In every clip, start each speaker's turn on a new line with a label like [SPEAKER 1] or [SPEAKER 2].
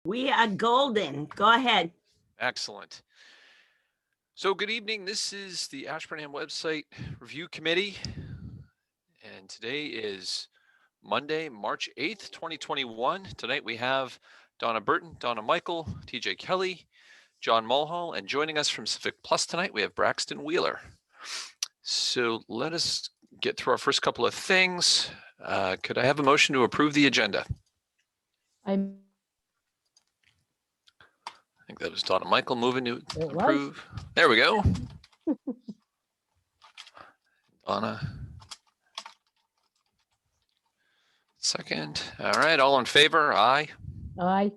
[SPEAKER 1] We are golden. Go ahead.
[SPEAKER 2] Excellent. So good evening. This is the Ashburnham website review committee. And today is Monday, March 8th, 2021. Tonight we have Donna Burton, Donna Michael, TJ Kelly, John Mulhall, and joining us from Civic Plus tonight, we have Braxton Wheeler. So let us get through our first couple of things. Could I have a motion to approve the agenda? I think that was Donna Michael moving to approve. There we go. Donna. Second. All right. All in favor? Aye.
[SPEAKER 3] Aye.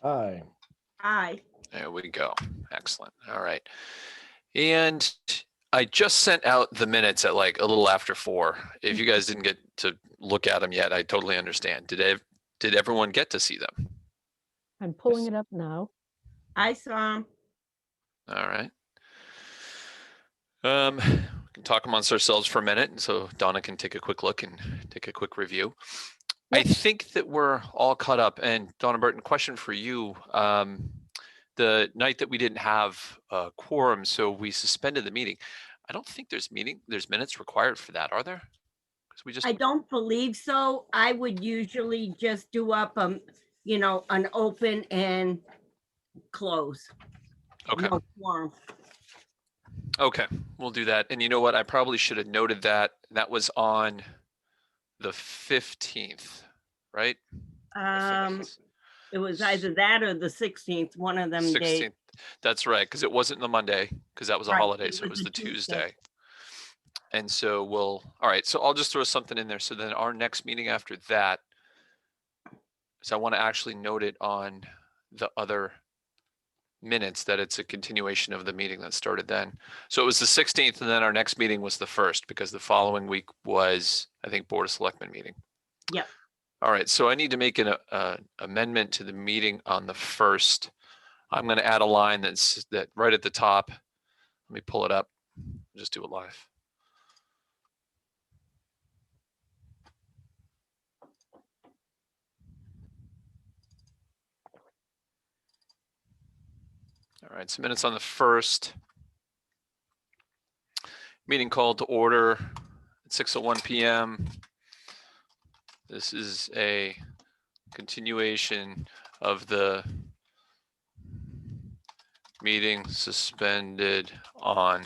[SPEAKER 4] Aye.
[SPEAKER 1] Aye.
[SPEAKER 2] There we go. Excellent. All right. And I just sent out the minutes at like a little after 4. If you guys didn't get to look at them yet, I totally understand. Did everyone get to see them?
[SPEAKER 3] I'm pulling it up now.
[SPEAKER 1] I saw him.
[SPEAKER 2] All right. We can talk amongst ourselves for a minute, and so Donna can take a quick look and take a quick review. I think that we're all caught up. And Donna Burton, question for you. The night that we didn't have a quorum, so we suspended the meeting. I don't think there's minutes required for that, are there?
[SPEAKER 1] I don't believe so. I would usually just do up an open and close.
[SPEAKER 2] Okay.
[SPEAKER 1] No quorum.
[SPEAKER 2] Okay, we'll do that. And you know what? I probably should have noted that. That was on the 15th, right?
[SPEAKER 1] It was either that or the 16th, one of them 16th. Days.
[SPEAKER 2] That's right, because it wasn't the Monday, because that was a holiday, so it was the Tuesday. And so all right, so I'll just throw something in there. So then our next meeting after that, so I want to actually note it on the other minutes that it's a continuation of the meeting that started then. So it was the 16th, and then our next meeting was the 1st, because the following week was, I think, Board of Selectmen meeting.
[SPEAKER 1] Yep.
[SPEAKER 2] All right, so I need to make an amendment to the meeting on the 1st. I'm going to add a line that's right at the top. Let me pull it up. Just do it live. All right, so minutes on the 1st. Meeting called to order at 6:01 p.m. This is a continuation of the meeting suspended on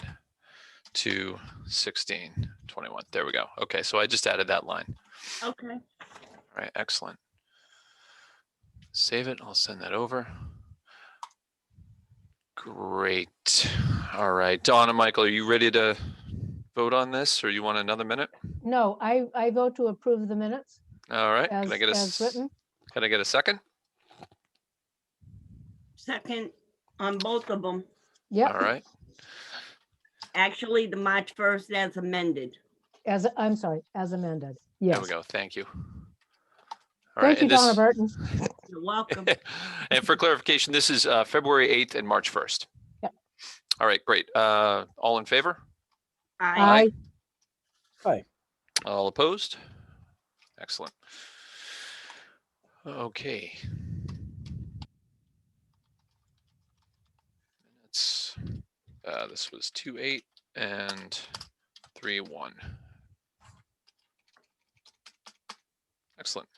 [SPEAKER 2] 2/16/21. There we go. Okay, so I just added that line.
[SPEAKER 1] Okay.
[SPEAKER 2] All right, excellent. Save it. I'll send that over. Great. All right, Donna, Michael, are you ready to vote on this, or you want another minute?
[SPEAKER 3] No, I vote to approve the minutes.
[SPEAKER 2] All right.
[SPEAKER 3] As written.
[SPEAKER 2] Can I get a second?
[SPEAKER 1] Second on both of them.
[SPEAKER 3] Yeah.
[SPEAKER 2] All right.
[SPEAKER 1] Actually, the March 1st as amended.
[SPEAKER 3] As amended. Yes.
[SPEAKER 2] There we go. Thank you. All
[SPEAKER 3] Thank
[SPEAKER 2] right.
[SPEAKER 3] you, Donna Burton.
[SPEAKER 1] You're welcome.
[SPEAKER 2] And for clarification, this is February 8th and March 1st.
[SPEAKER 3] Yep.
[SPEAKER 2] All right, great. All in favor?
[SPEAKER 1] Aye.
[SPEAKER 4] Aye.
[SPEAKER 2] All opposed? Excellent. Okay. This was 2-8 and 3-1. Excellent.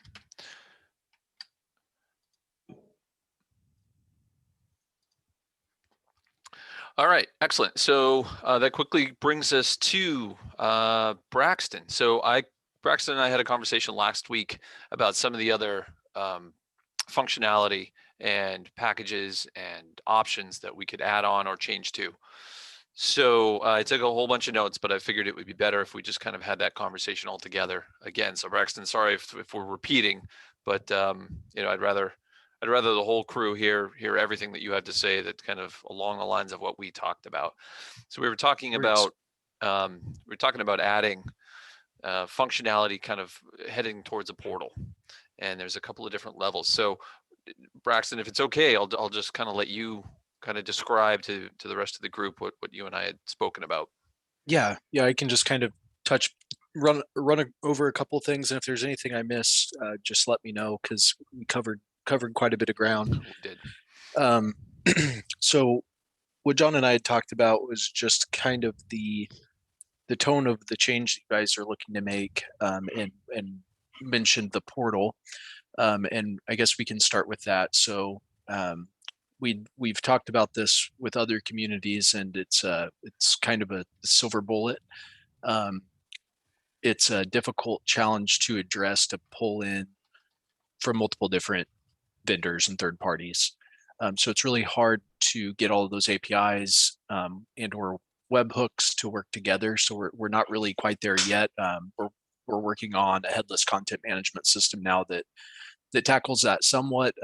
[SPEAKER 2] All right, excellent. So that quickly brings us to Braxton. So Braxton and I had a conversation last week about some of the other functionality and packages and options that we could add on or change to. So I took a whole bunch of notes, but I figured it would be better if we just kind of had that conversation all together again. So Braxton, sorry if we're repeating, but I'd rather the whole crew hear everything that you had to say, that kind of along the lines of what we talked about. So we were talking about adding functionality, kind of heading towards a portal, and there's a couple of different levels. So Braxton, if it's okay, I'll just kind of let you kind of describe to the rest of the group what you and I had spoken about.
[SPEAKER 4] Yeah, I can just kind of run over a couple of things, and if there's anything I missed, just let me know, because we covered covered quite a bit of ground.
[SPEAKER 2] We did.
[SPEAKER 4] So what John and I had talked about was just kind of the tone of the change that you guys are looking to make, and mentioned the portal. And I guess we can start with that. So we've talked about this with other communities, and it's kind of a silver bullet. It's a difficult challenge to address, to pull in from multiple different vendors and third parties. So it's really hard to get all of those APIs and or webhooks to work together. So we're not really quite there yet. We're working on a headless content management system now that tackles that somewhat,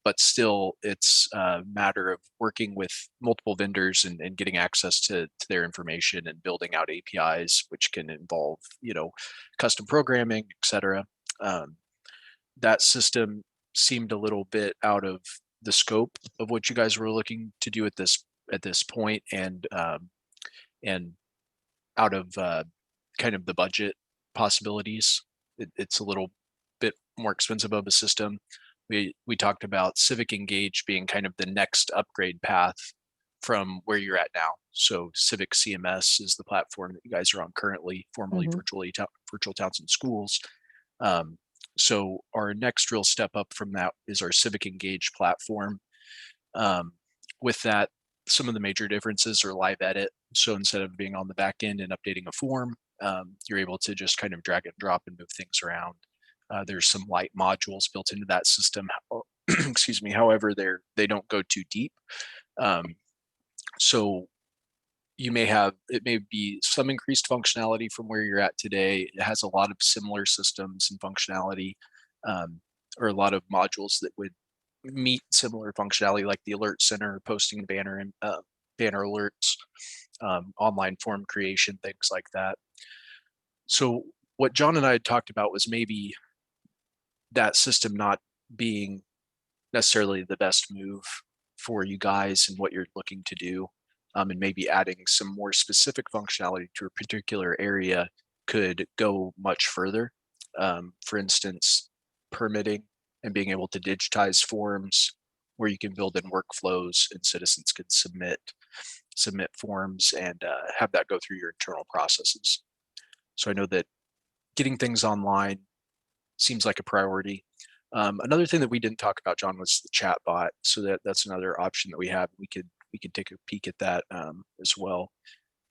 [SPEAKER 4] but still it's a matter of working with multiple vendors and getting access to their information and building out APIs, which can involve, custom programming, et cetera. That system seemed a little bit out of the scope of what you guys were looking to do at this point, and out of kind of the budget possibilities. It's a little bit more expensive of a system. We talked about Civic Engage being kind of the next upgrade path from where you're at now. So Civic CMS is the platform that you guys are on currently, formerly Virtual Towns and Schools. So our next real step up from that is our Civic Engage platform. With that, some of the major differences are live edit. So instead of being on the back end and updating a form, you're able to just kind of drag and drop and move things around. There's some light modules built into that system. Excuse me. However, they don't go too deep. So it may be some increased functionality from where you're at today. It has a lot of similar systems and functionality, or a lot of modules that would meet similar functionality, like the alert center, posting banner and banner alerts, online form creation, things like that. So what John and I had talked about was maybe that system not being necessarily the best move for you guys and what you're looking to do. And maybe adding some more specific functionality to a particular area could go much further. For instance, permitting and being able to digitize forms where you can build in workflows and citizens can submit forms and have that go through your internal processes. So I know that getting things online seems like a priority. Another thing that we didn't talk about, John, was the chat bot. So that's another option that we have. We could take a peek at that as well.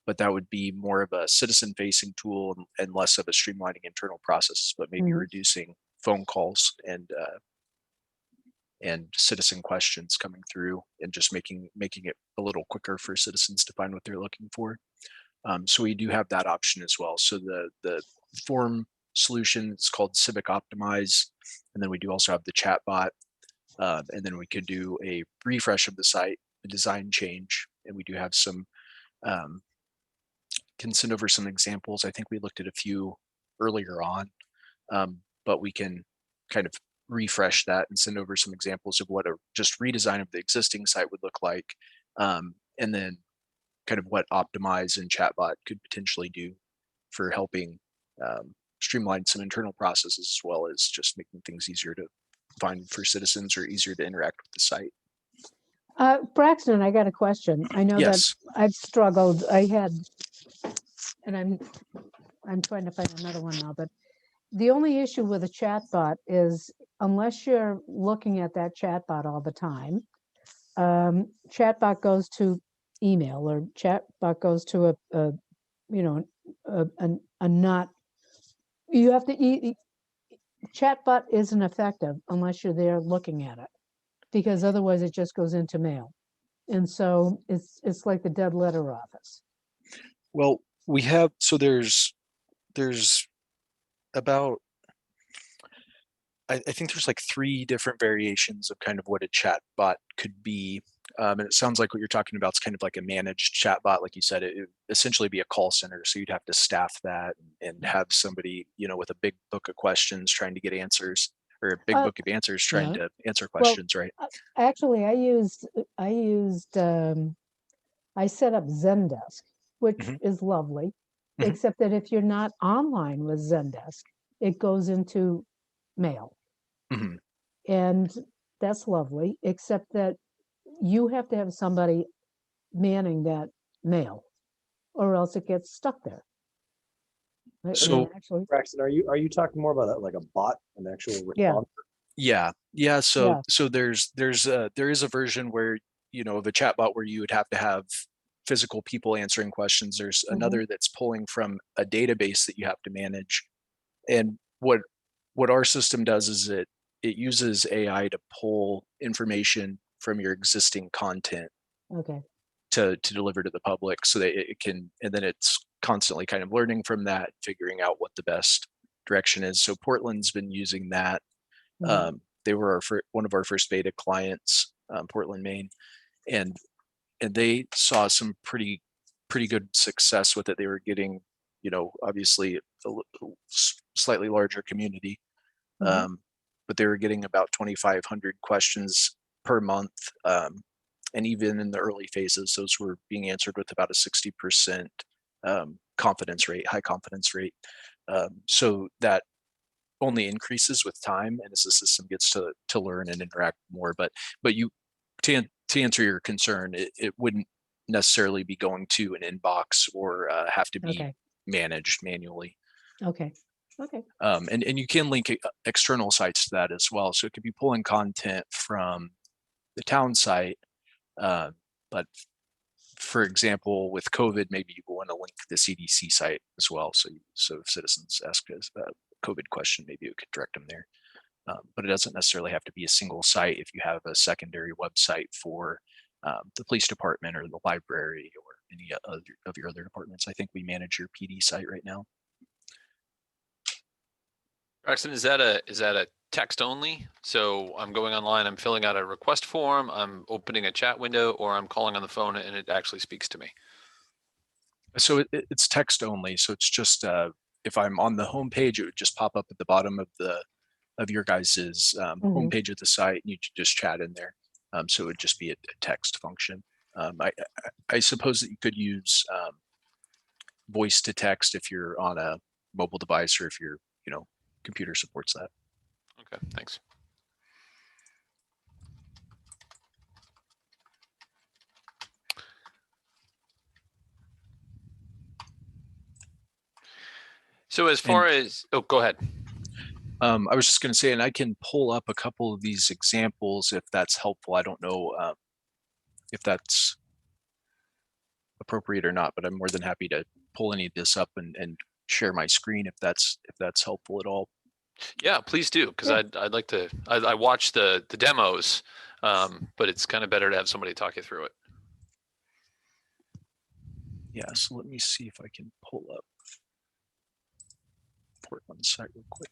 [SPEAKER 4] But that would be more of a citizen-facing tool and less of a streamlining internal processes, but maybe reducing phone calls and citizen questions coming through, and just making it a little quicker for citizens to find what they're looking for. So we do have that option as well. So the form solution is called Civic Optimize, and then we do also have the chat bot, and then we could do a refresh of the site, a design change, and we do have some can send over some examples. I think we looked at a few earlier on, but we can kind of refresh that and send over some examples of what a just redesign of the existing site would look like, and then kind of what Optimize and Chatbot could potentially do for helping streamline some internal processes, as well as just making things easier to find for citizens or easier to interact with the site.
[SPEAKER 3] Braxton, I got a question. I know
[SPEAKER 4] Yes.
[SPEAKER 3] that I've struggled. And I'm trying to find another one now, but the only issue with a chatbot is unless you're looking at that chatbot all the time, chatbot goes to email, or chatbot goes to a not, you have to chatbot isn't effective unless you're there looking at it, because otherwise it just goes into mail. And so it's like the dead letter office.
[SPEAKER 4] Well, we have, so there's about, I think there's like 3 different variations of kind of what a chat bot could be. And it sounds like what you're talking about is kind of like a managed chat bot. Like you said, it would essentially be a call center. So you'd have to staff that and have somebody, with a big book of questions trying to get answers, or a big book of answers trying to answer questions, right?
[SPEAKER 3] Actually, I set up Zendesk, which is lovely, except that if you're not online with Zendesk, it goes into mail. And that's lovely, except that you have to have somebody manning that mail, or else it gets stuck there. I mean,
[SPEAKER 4] So-
[SPEAKER 3] actually,
[SPEAKER 5] Braxton, are you talking more about like a bot, an actual
[SPEAKER 3] Yeah.
[SPEAKER 5] response?
[SPEAKER 4] Yeah. So
[SPEAKER 3] Yeah.
[SPEAKER 4] so there is a version where, you know, of a chatbot where you would have to have physical people answering questions. There's
[SPEAKER 3] Mhm.
[SPEAKER 4] another that's pulling from a database that you have to manage. And what our system does is it uses AI to pull information from your existing content
[SPEAKER 3] okay,
[SPEAKER 4] to deliver to the public, so that it can, and then it's constantly kind of learning from that, figuring out what the best direction is. So Portland's been using that.
[SPEAKER 3] Mhm.
[SPEAKER 4] They were one of our first beta clients, Portland, Maine, and they saw some pretty good success with it. They were getting, you know, obviously slightly larger community,
[SPEAKER 3] Mhm.
[SPEAKER 4] but they were getting about 2,500 questions per month. And even in the early phases, those were being answered with about a 60% confidence rate, high confidence rate. So that only increases with time and as the system gets to learn and interact more. But you, to answer your concern, it wouldn't necessarily be going to an inbox or have to be
[SPEAKER 3] Okay.
[SPEAKER 4] managed manually.
[SPEAKER 3] Okay.
[SPEAKER 4] And you can link external sites to that as well. So it could be pulling content from the town site, but for example, with COVID, maybe you want to link the CDC site as well. So if citizens ask us a COVID question, maybe it could direct them there. But it doesn't necessarily have to be a single site. If you have a secondary website for the police department or the library or any other of your other departments, I think we manage your PD site right now.
[SPEAKER 2] Braxton, is that a text only? So I'm going online, I'm filling out a request form, I'm opening a chat window, or I'm calling on the phone and it actually speaks to me?
[SPEAKER 4] So it's text only. So it's just if I'm on the home page, it would just pop up at the bottom of your guys's homepage of the site, and you just chat in there. So it would just be a text function. I suppose that you could use voice to text if you're on a mobile device or if your computer supports that.
[SPEAKER 2] Okay, thanks. So as far as, oh, go ahead.
[SPEAKER 4] I was just going to say, and I can pull up a couple of these examples if that's helpful. I don't know if that's appropriate or not, but I'm more than happy to pull any of this up and share my screen if that's helpful at all.
[SPEAKER 2] Yeah, please do, because
[SPEAKER 3] Yeah.
[SPEAKER 2] I'd like to. I watch the demos, but it's kind of better to have somebody talk you through it.
[SPEAKER 4] Yeah, so let me see if I can pull up Portland site real quick.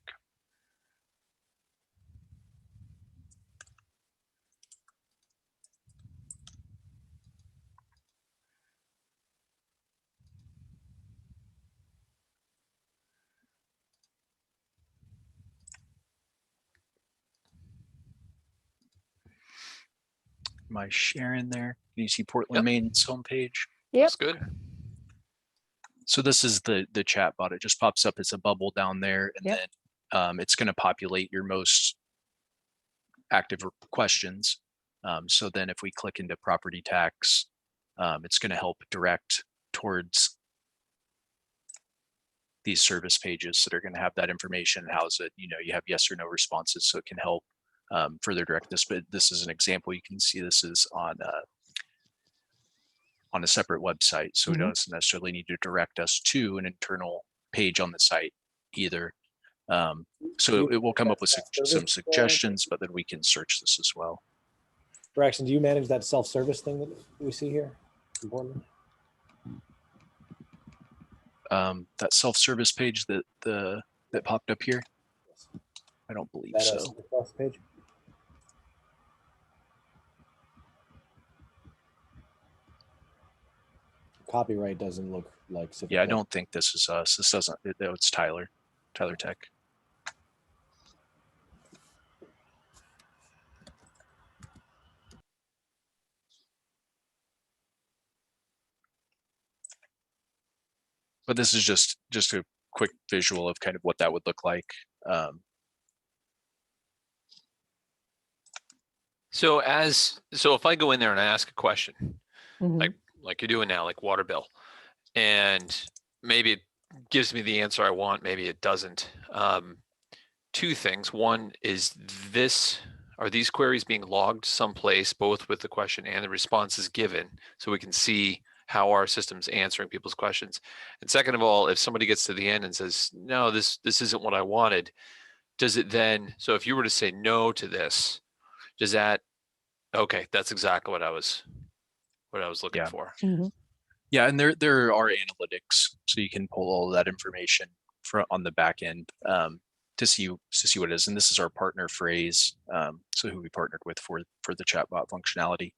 [SPEAKER 4] Am I sharing there? Can you see Portland,
[SPEAKER 2] Yep.
[SPEAKER 4] Maine's homepage?
[SPEAKER 3] Yep.
[SPEAKER 2] Looks good.
[SPEAKER 4] So this is the chat bot. It just pops up as a bubble down there, and
[SPEAKER 3] Yep.
[SPEAKER 4] then it's going to populate your most active questions. So then if we click into property tax, it's going to help direct towards these service pages that are going to have that information and house it. You have yes or no responses, so it can help further direct this. But this is an example. You can see this is on a separate website, so it doesn't necessarily need to direct us to an internal page on the site either. So it will come up with some suggestions, but then we can search this as well.
[SPEAKER 5] Braxton, do you manage that self-service thing that we see here? Important.
[SPEAKER 4] That self-service page that popped up here, I don't believe
[SPEAKER 5] That
[SPEAKER 4] so.
[SPEAKER 5] across the page. Copyright doesn't look like Civic.
[SPEAKER 4] Yeah, I don't think this is us. This doesn't. It's Tyler Tech. But this is just a quick visual of kind of what that would look like.
[SPEAKER 2] So if I go in there and I ask a question,
[SPEAKER 3] Mhm.
[SPEAKER 2] like you're doing now, like water bill, and maybe it gives me the answer I want, maybe it doesn't. Two things. One is are these queries being logged someplace, both with the question and the responses given, so we can see how our system's answering people's questions? And second of all, if somebody gets to the end and says, no, this isn't what I wanted, does it then, so if you were to say no to this, does that, okay, that's exactly what I was looking
[SPEAKER 4] Yeah.
[SPEAKER 2] for.
[SPEAKER 3] Mhm.
[SPEAKER 4] Yeah, and there are analytics, so you can pull all of that information on the back end to see what it is. And this is our partner phrase, so who we partnered with for the chatbot functionality.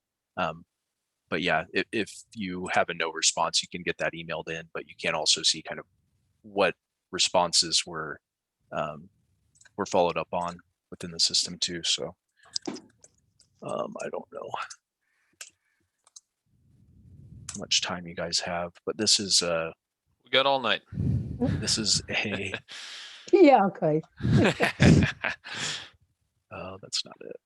[SPEAKER 4] But yeah, if you have a no response, you can get that emailed in, but you can also see kind of what responses were followed up on within the system too. So I don't know how much time you guys have, but this is
[SPEAKER 2] We got all night.
[SPEAKER 4] this is a
[SPEAKER 3] Yeah, okay.
[SPEAKER 4] that's not it.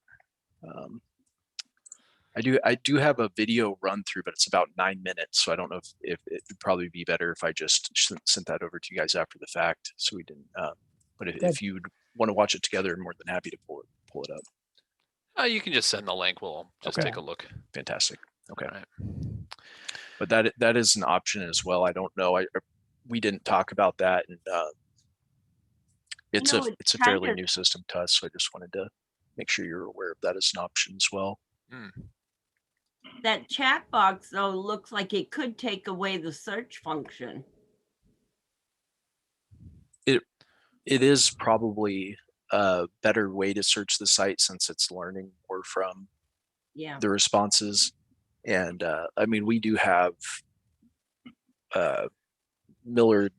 [SPEAKER 4] I do have a video run through, but it's about 9 minutes. So I don't know if it would probably be better if I just sent that over to you guys after the fact. So we didn't, but
[SPEAKER 3] Good.
[SPEAKER 4] if you'd want to watch it together, I'm more than happy to pull it up.
[SPEAKER 2] You can just send the link. We'll just
[SPEAKER 4] Okay.
[SPEAKER 2] take a look.
[SPEAKER 4] Fantastic. Okay.
[SPEAKER 2] All right.
[SPEAKER 4] But that is an option as well. I don't know. We didn't talk about that, and it's
[SPEAKER 1] know,
[SPEAKER 4] a
[SPEAKER 1] it's
[SPEAKER 4] fairly
[SPEAKER 1] kind of-
[SPEAKER 4] new system to us. So I just wanted to make sure you're aware of that as an option as well.
[SPEAKER 1] That chat box though looks like it could take away the search function.
[SPEAKER 4] It is probably a better way to search the site since it's learning more from
[SPEAKER 1] Yeah.
[SPEAKER 4] the responses. And I mean, we do have Millard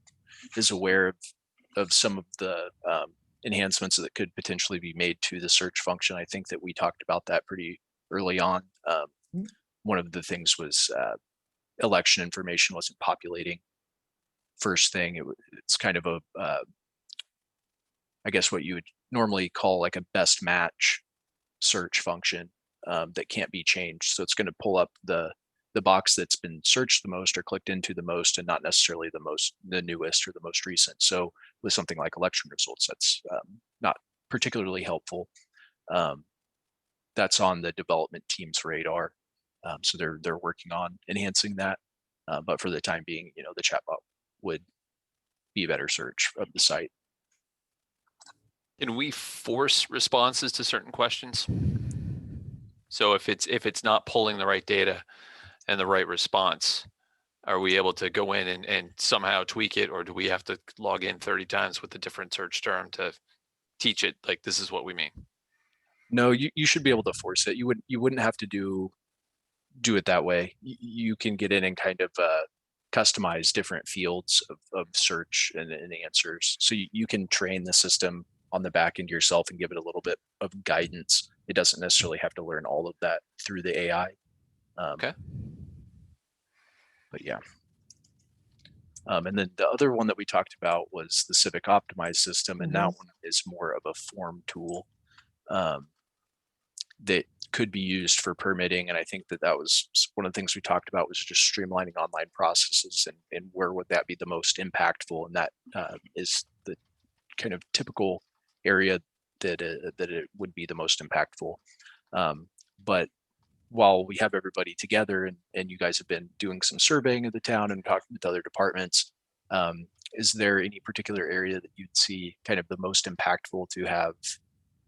[SPEAKER 4] is aware of some of the enhancements that could potentially be made to the search function. I think that we talked about that pretty early on. One of the things was election information wasn't populating first thing. It's kind of a I guess what you would normally call like a best match search function that can't be changed. So it's going to pull up the box that's been searched the most or clicked into the most, and not necessarily the newest or the most recent. So with something like election results, that's not particularly helpful. That's on the development team's radar. So they're working on enhancing that. But for the time being, the chatbot would be a better search of the site.
[SPEAKER 2] Can we force responses to certain questions? So if it's not pulling the right data and the right response, are we able to go in and somehow tweak it, or do we have to log in 30 times with a different search term to teach it like this is what we mean?
[SPEAKER 4] No, you should be able to force it. You wouldn't have to do it that way. You can get in and kind of customize different fields of search and answers. So you can train the system on the back end yourself and give it a little bit of guidance. It doesn't necessarily have to learn all of that through the AI.
[SPEAKER 2] Okay.
[SPEAKER 4] But yeah. And then the other one that we talked about was the Civic optimized system, and that one is more of a form tool that could be used for permitting. And I think that was one of the things we talked about, was just streamlining online processes and where would that be the most impactful. And that is the kind of typical area that it would be the most impactful. But while we have everybody together and you guys have been doing some surveying of the town and talking with other departments, is there any particular area that you'd see kind of the most impactful to have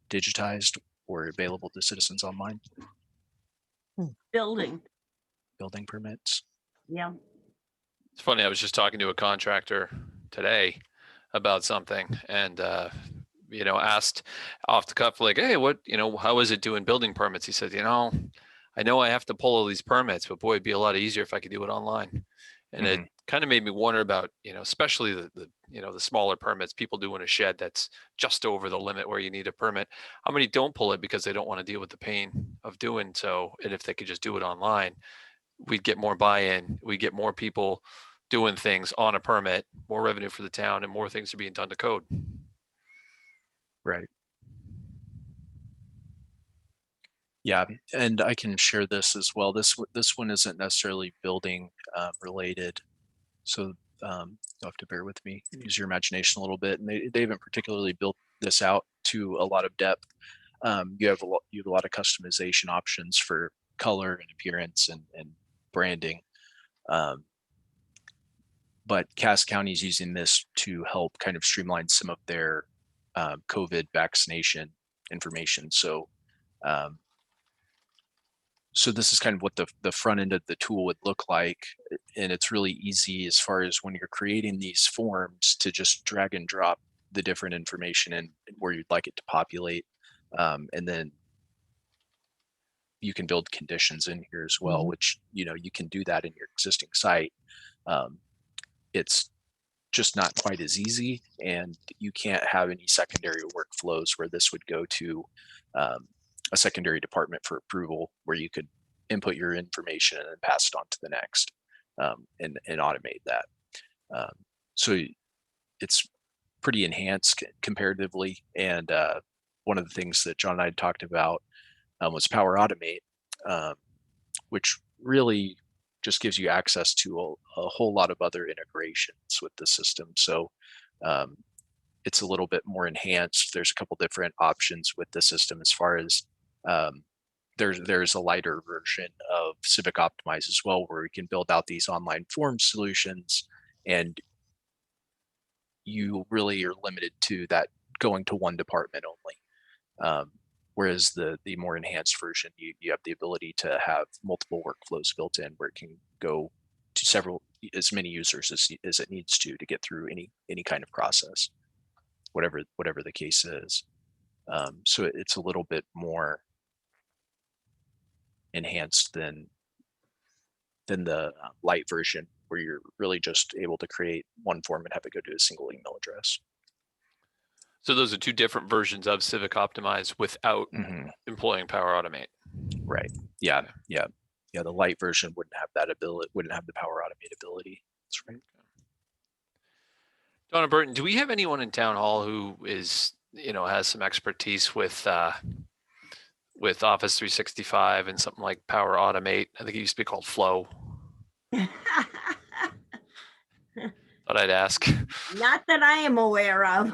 [SPEAKER 4] digitized or available to citizens online?
[SPEAKER 1] Building.
[SPEAKER 4] Building permits.
[SPEAKER 1] Yeah.
[SPEAKER 2] It's funny. I was just talking to a contractor today about something, and asked off the cuff, like, hey, how is it doing building permits? He said, I know I have to pull all these permits, but boy, it'd be a lot easier if I could do it online. And it kind of made me wonder about, especially the smaller permits, people doing a shed that's just over the limit where you need a permit. How many don't pull it because they don't want to deal with the pain of doing so? And if they could just do it online, we'd get more buy-in, we'd get more people doing things on a permit, more revenue for the town, and more things are being done to code.
[SPEAKER 4] Right. Yeah, and I can share this as well. This one isn't necessarily building related, so you'll have to bear with me, use your imagination a little bit. And they haven't particularly built this out to a lot of depth. You have a lot of customization options for color and appearance and branding. But Cass County is using this to help kind of streamline some of their COVID vaccination information. So so this is kind of what the front end of the tool would look like. And it's really easy as far as when you're creating these forms to just drag and drop the different information and where you'd like it to populate. And then you can build conditions in here as well, which, you know, you can do that in your existing site. It's just not quite as easy, and you can't have any secondary workflows where this would go to a secondary department for approval, where you could input your information and then pass it on to the next, and automate that. So it's pretty enhanced comparatively. And one of the things that John and I talked about was Power Automate, which really just gives you access to a whole lot of other integrations with the system. So it's a little bit more enhanced. There's a couple different options with the system as far as there's a lighter version of Civic Optimize as well, where we can build out these online form solutions, and you really are limited to that going to one department only. Whereas the more enhanced version, you have the ability to have multiple workflows built in, where it can go to as many users as it needs to get through any kind of process, whatever the case is. So it's a little bit more enhanced than the light version, where you're really just able to create one form and have it go to a single email address.
[SPEAKER 2] So those are two different versions of Civic Optimize without employing Power Automate.
[SPEAKER 4] Right. Yeah. The light version wouldn't have that ability, wouldn't have the Power Automate ability. That's right.
[SPEAKER 2] Donna Burton, do we have anyone in town hall who is, has some expertise with Office 365 and something like Power Automate? I think it used to be called Flow. Thought I'd ask.
[SPEAKER 1] Not that I am aware of.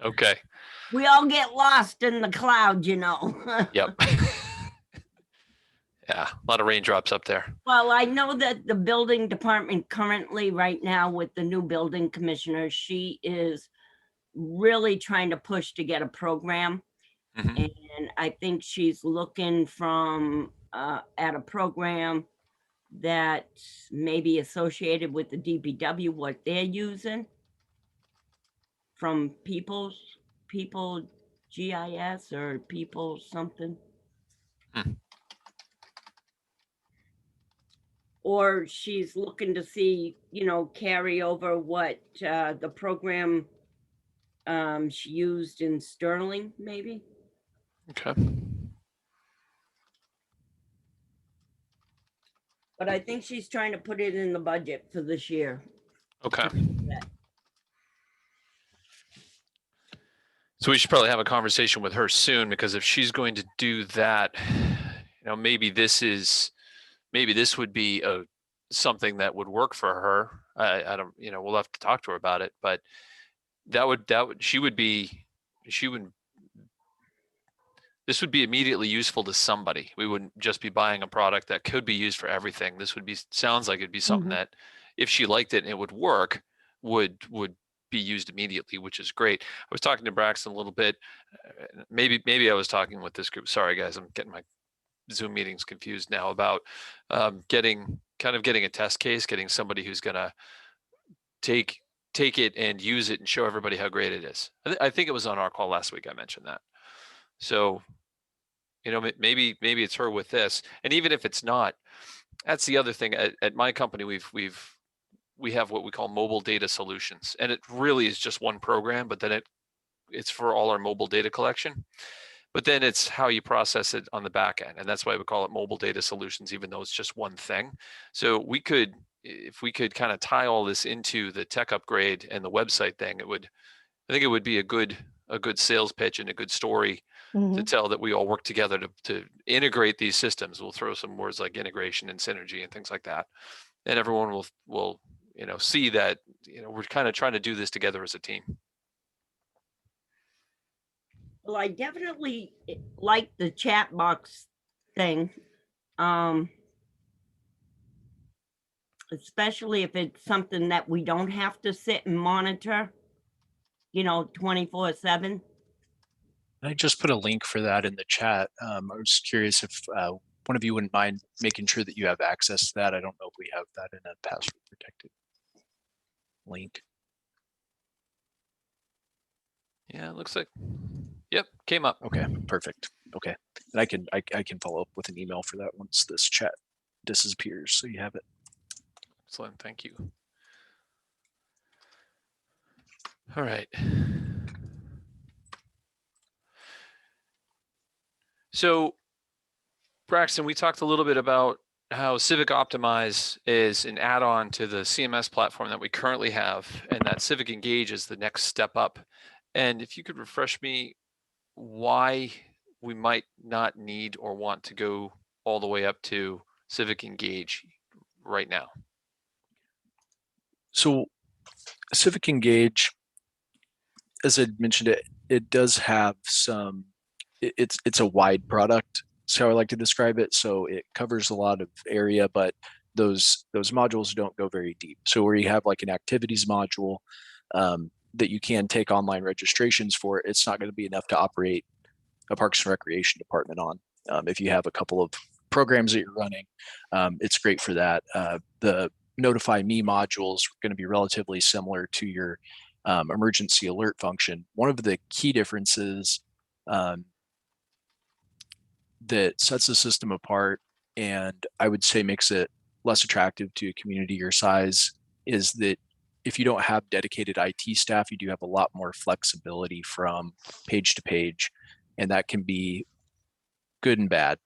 [SPEAKER 2] Okay.
[SPEAKER 1] We all get lost in the cloud,
[SPEAKER 2] Yep. Yeah, a lot of raindrops up there.
[SPEAKER 1] Well, I know that the building department currently right now with the new building commissioner, she is really trying to push to get a program. And I think she's looking at a program that may be associated with the DPW, what they're using from people GIS or people something. Or she's looking to see, carry over what the program she used in Sterling, maybe.
[SPEAKER 2] Okay.
[SPEAKER 1] But I think she's trying to put it in the budget for this year.
[SPEAKER 2] Okay. So we should probably have a conversation with her soon, because if she's going to do that, maybe this would be something that would work for her. I don't, we'll have to talk to her about it, but this would be immediately useful to somebody. We wouldn't just be buying a product that could be used for everything. This sounds like it'd be something that, if she liked it and it would work, would be used immediately, which is great. I was talking to Braxton a little bit. Maybe I was talking with this group. Sorry guys, I'm getting my Zoom meetings confused now about getting a test case, getting somebody who's gonna take it and use it and show everybody how great it is. I think it was on our call last week I mentioned that. So, maybe it's her with this. And even if it's not, that's the other thing. At my company, we have what we call mobile data solutions, and it really is just one program, but then it's for all our mobile data collection. But then it's how you process it on the back end, and that's why we call it mobile data solutions, even though it's just one thing. So if we could kind of tie all this into the tech upgrade and the website thing, I think it would be a good sales pitch and a good story
[SPEAKER 3] Mhm.
[SPEAKER 2] tell that we all work together to integrate these systems. We'll throw some words like integration and synergy and things like that. And everyone will, see that, we're kind of trying to do this together as a team.
[SPEAKER 1] Well, I definitely like the chat box thing. Especially if it's something that we don't have to sit and monitor, 24/7.
[SPEAKER 4] I just put a link for that in the chat. I was curious if one of you wouldn't mind making sure that you have access to that. I don't know if we have that in a password protected link.
[SPEAKER 2] Yeah, it looks like, yep, came up.
[SPEAKER 4] Okay, perfect. Okay, and I can follow up with an email for that once this chat disappears, so you have it.
[SPEAKER 2] Excellent, thank you. All right. So, Braxton, we talked a little bit about how Civic Optimize is an add-on to the CMS platform that we currently have, and that Civic Engage is the next step up. And if you could refresh me why we might not need or want to go all the way up to Civic Engage right now.
[SPEAKER 4] So Civic Engage, as I mentioned, it does have some, it's a wide product. That's how I like to describe it. So it covers a lot of area, but those modules don't go very deep. So where you have like an activities module that you can take online registrations for, it's not going to be enough to operate a Parks and Recreation department on. If you have a couple of programs that you're running, it's great for that. The Notify Me modules are going to be relatively similar to your emergency alert function. One of the key differences that sets the system apart, and I would say makes it less attractive to a community your size, is that if you don't have dedicated IT staff, you do have a lot more flexibility from page to page, and that can be good and bad.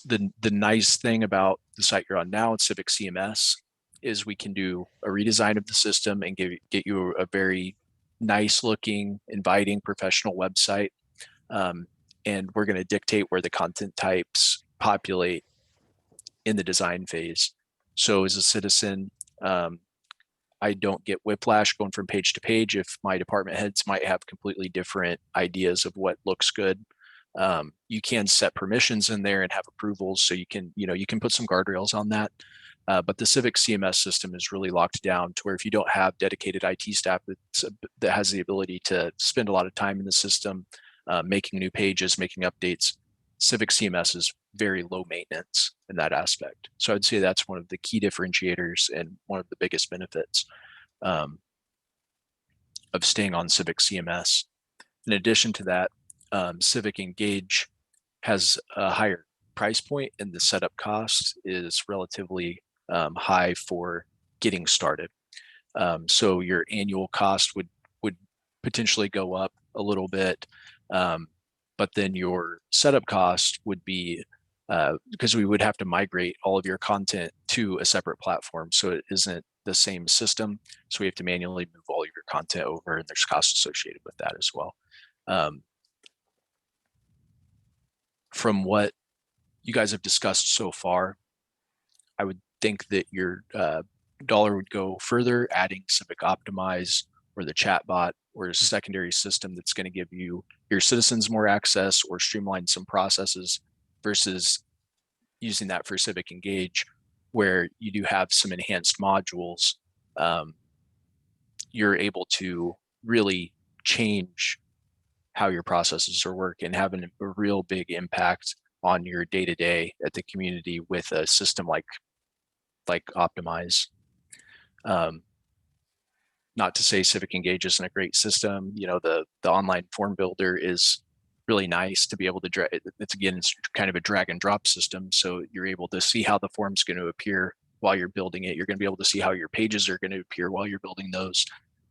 [SPEAKER 4] The nice thing about the site you're on now, it's Civic CMS, is we can do a redesign of the system and get you a very nice looking, inviting, professional website. And we're going to dictate where the content types populate in the design phase. So as a citizen, I don't get whiplash going from page to page if my department heads might have completely different ideas of what looks good. You can set permissions in there and have approvals, so you can put some guardrails on that. But the Civic CMS system is really locked down to where if you don't have dedicated IT staff that has the ability to spend a lot of time in the system, making new pages, making updates, Civic CMS is very low maintenance in that aspect. So I'd say that's one of the key differentiators and one of the biggest benefits of staying on Civic CMS. In addition to that, Civic Engage has a higher price point, and the setup cost is relatively high for getting started. So your annual cost would potentially go up a little bit, but then your setup cost would be because we would have to migrate all of your content to a separate platform, so it isn't the same system. So we have to manually move all of your content over, and there's costs associated with that as well. From what you guys have discussed so far, I would think that your dollar would go further, adding Civic Optimize or the chatbot or a secondary system that's going to give you your citizens more access or streamline some processes, versus using that for Civic Engage, where you do have some enhanced modules. You're able to really change how your processes are working and have a real big impact on your day-to-day at the community with a system like Optimize. Not to say Civic Engage isn't a great system. The online form builder is really nice to be able to drag. It's kind of a drag and drop system. So you're able to see how the form's going to appear while you're building it. You're going to be able to see how your pages are going to appear while you're building those.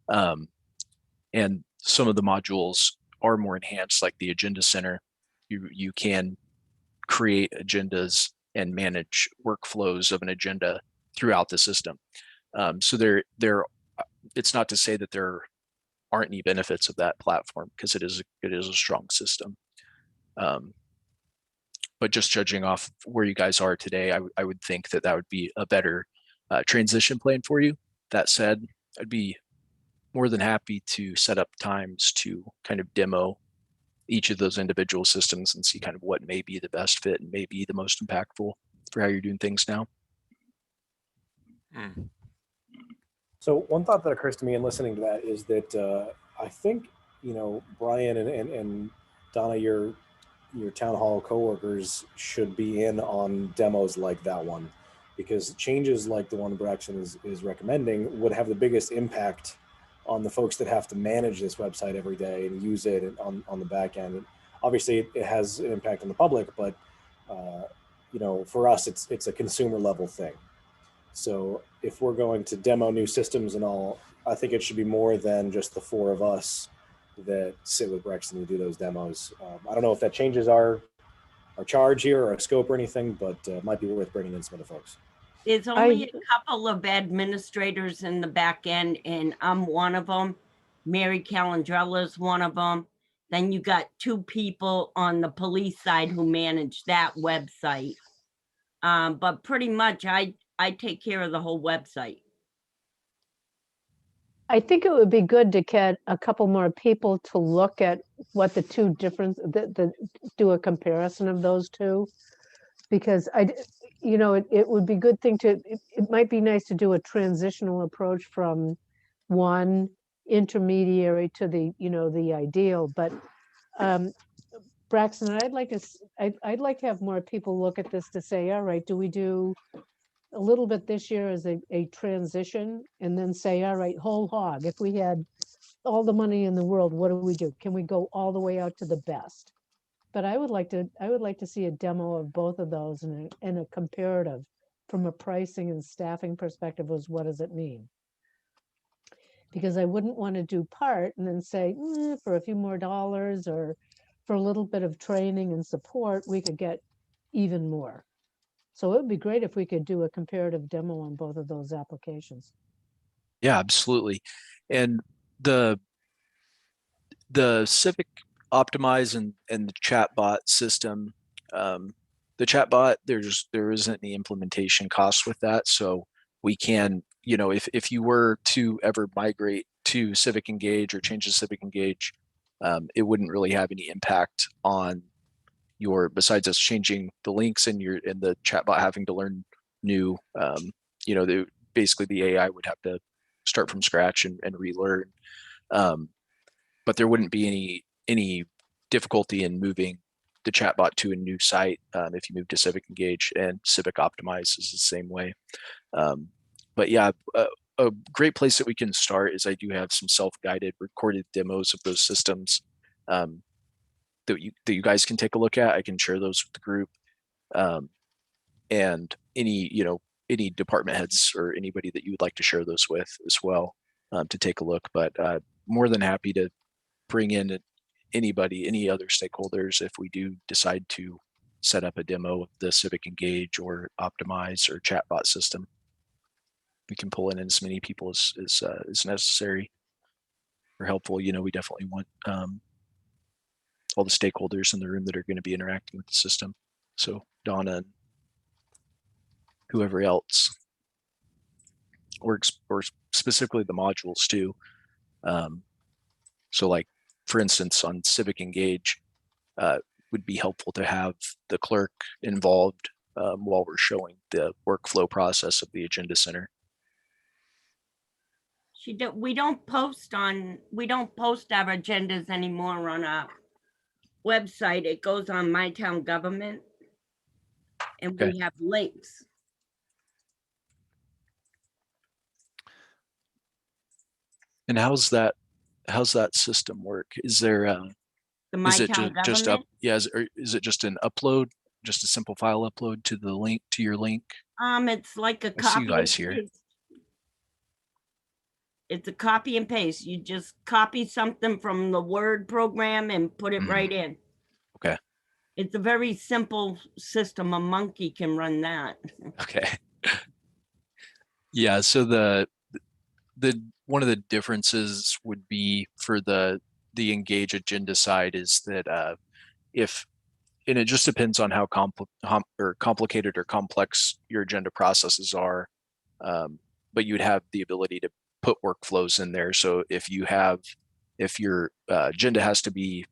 [SPEAKER 4] And some of the modules are more enhanced, like the Agenda Center. You can create agendas and manage workflows of an agenda throughout the system. So it's not to say that there aren't any benefits of that platform because it is a strong system. But just judging off where you guys are today, I would think that would be a better transition plan for you. That said, I'd be more than happy to set up times to kind of demo each of those individual systems and see kind of what may be the best fit and may be the most impactful for how you're doing things now.
[SPEAKER 5] So one thought that occurs to me in listening to that is that I think, you know, Brian and Donna, your town hall coworkers should be in on demos like that one, because changes like the one Braxton is recommending would have the biggest impact on the folks that have to manage this website every day and use it on the back end. And obviously it has an impact on the public, but you know, for us, it's a consumer level thing. So if we're going to demo new systems and all, I think it should be more than just the 4 of us that sit with Braxton to do those demos. I don't know if that changes our charge here or our scope or anything, but it might be worth bringing in some of the folks.
[SPEAKER 1] There's only a couple of administrators in the back end, and I'm one of them. Mary Calandrella is one of them. Then you got 2 people on the police side who manage that website. But pretty much I take care of the whole website.
[SPEAKER 3] I think it would be good to get a couple more people to look at what the 2 different, do a comparison of those 2, because you know, it would be a good thing to, it might be nice to do a transitional approach from one intermediary to the, you know, the ideal. But Braxton, I'd like to have more people look at this to say, all right, do we do a little bit this year as a transition, and then say, all right, whole hog, if we had all the money in the world, what do we do? Can we go all the way out to the best? But I would like to see a demo of both of those and a comparative from a pricing and staffing perspective. Was what does it mean? Because I wouldn't want to do part and then say, for a few more dollars or for a little bit of training and support, we could get even more. So it would be great if we could do a comparative demo on both of those applications.
[SPEAKER 4] Yeah, absolutely. And the Civic Optimize and the chatbot system, the chatbot, there isn't any implementation costs with that. So we can, you know, if you were to ever migrate to Civic Engage or change to Civic Engage, it wouldn't really have any impact on besides us changing the links and the chatbot having to learn new, you know, basically the AI would have to start from scratch and relearn. But there wouldn't be any difficulty in moving the chatbot to a new site if you move to Civic Engage, and Civic Optimize is the same way. But yeah, a great place that we can start is I do have some self-guided recorded demos of those systems that you guys can take a look at. I can share those with the group, and any department heads or anybody that you would like to share those with as well to take a look. But more than happy to bring in any other stakeholders if we do decide to set up a demo of the Civic Engage or Optimize or chatbot system. We can pull in as many people as necessary or helpful. You know, we definitely want all the stakeholders in the room that are going to be interacting with the system. So Donna and whoever else, or specifically the modules too. So like, for instance, on Civic Engage, would be helpful to have the clerk involved while we're showing the workflow process of the Agenda Center.
[SPEAKER 1] We don't post our agendas anymore on our website. It goes on My Town Government, and we have links.
[SPEAKER 4] And how's that system work? Is there is it just up? Yeah, is it just an upload, just a simple file upload to the link to your link?
[SPEAKER 1] It's like a copy. I see you guys here. It's a copy and paste. You just copy something from the Word program and put it right in.
[SPEAKER 4] Okay.
[SPEAKER 1] It's a very simple system. A monkey can run that.
[SPEAKER 4] Okay. Yeah. So the one of the differences would be for the engage agenda side is that if, and it just depends on how complicated or complex your agenda processes are, but you'd have the ability to put workflows in there. So if your agenda has to be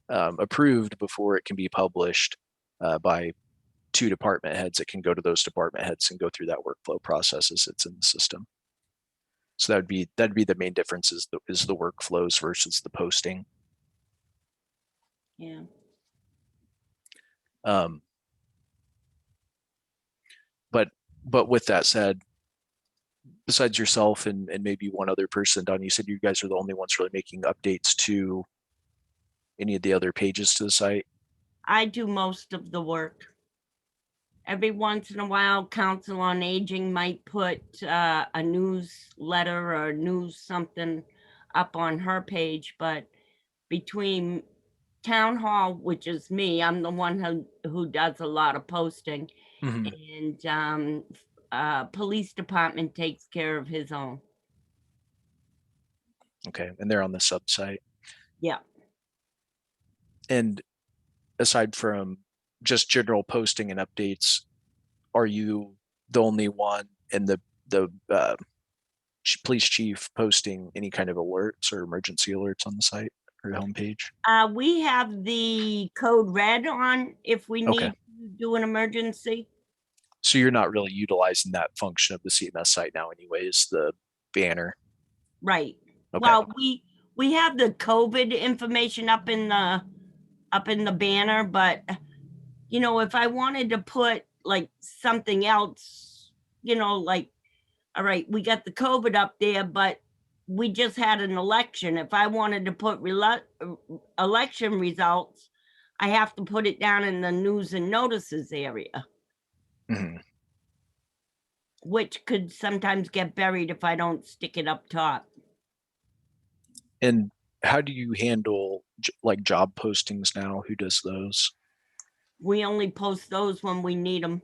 [SPEAKER 4] approved before it can be published by 2 department heads, it can go to those department heads and go through that workflow process as it's in the system. So that'd be the main difference is the workflows versus the posting.
[SPEAKER 1] Yeah.
[SPEAKER 4] But with that said, besides yourself and maybe one other person, Don, you said you guys are the only ones really making updates to any of the other pages to the site?
[SPEAKER 1] I do most of the work. Every once in a while, Council on Aging might put a newsletter or news something up on her page, but between Town Hall, which is me, I'm the one who does a lot of posting, and Police Department takes care of his own.
[SPEAKER 4] Okay, and they're on the sub site.
[SPEAKER 1] Yeah.
[SPEAKER 4] And aside from just general posting and updates, are you the only one in the police chief posting any kind of alerts or emergency alerts on the site or homepage?
[SPEAKER 1] We have the code red on if we need to do an emergency.
[SPEAKER 4] So you're not really utilizing that function of the CMS site now anyways, the banner.
[SPEAKER 1] Right.
[SPEAKER 4] Okay.
[SPEAKER 1] Well, we have the COVID information up in the banner, but if I wanted to put like something else, like, all right, we got the COVID up there, but we just had an election. If I wanted to put election results, I have to put it down in the news and notices area, which could sometimes get buried if I don't stick it up top.
[SPEAKER 4] And how do you handle like job postings now? Who does those?
[SPEAKER 1] We only post those when we need them.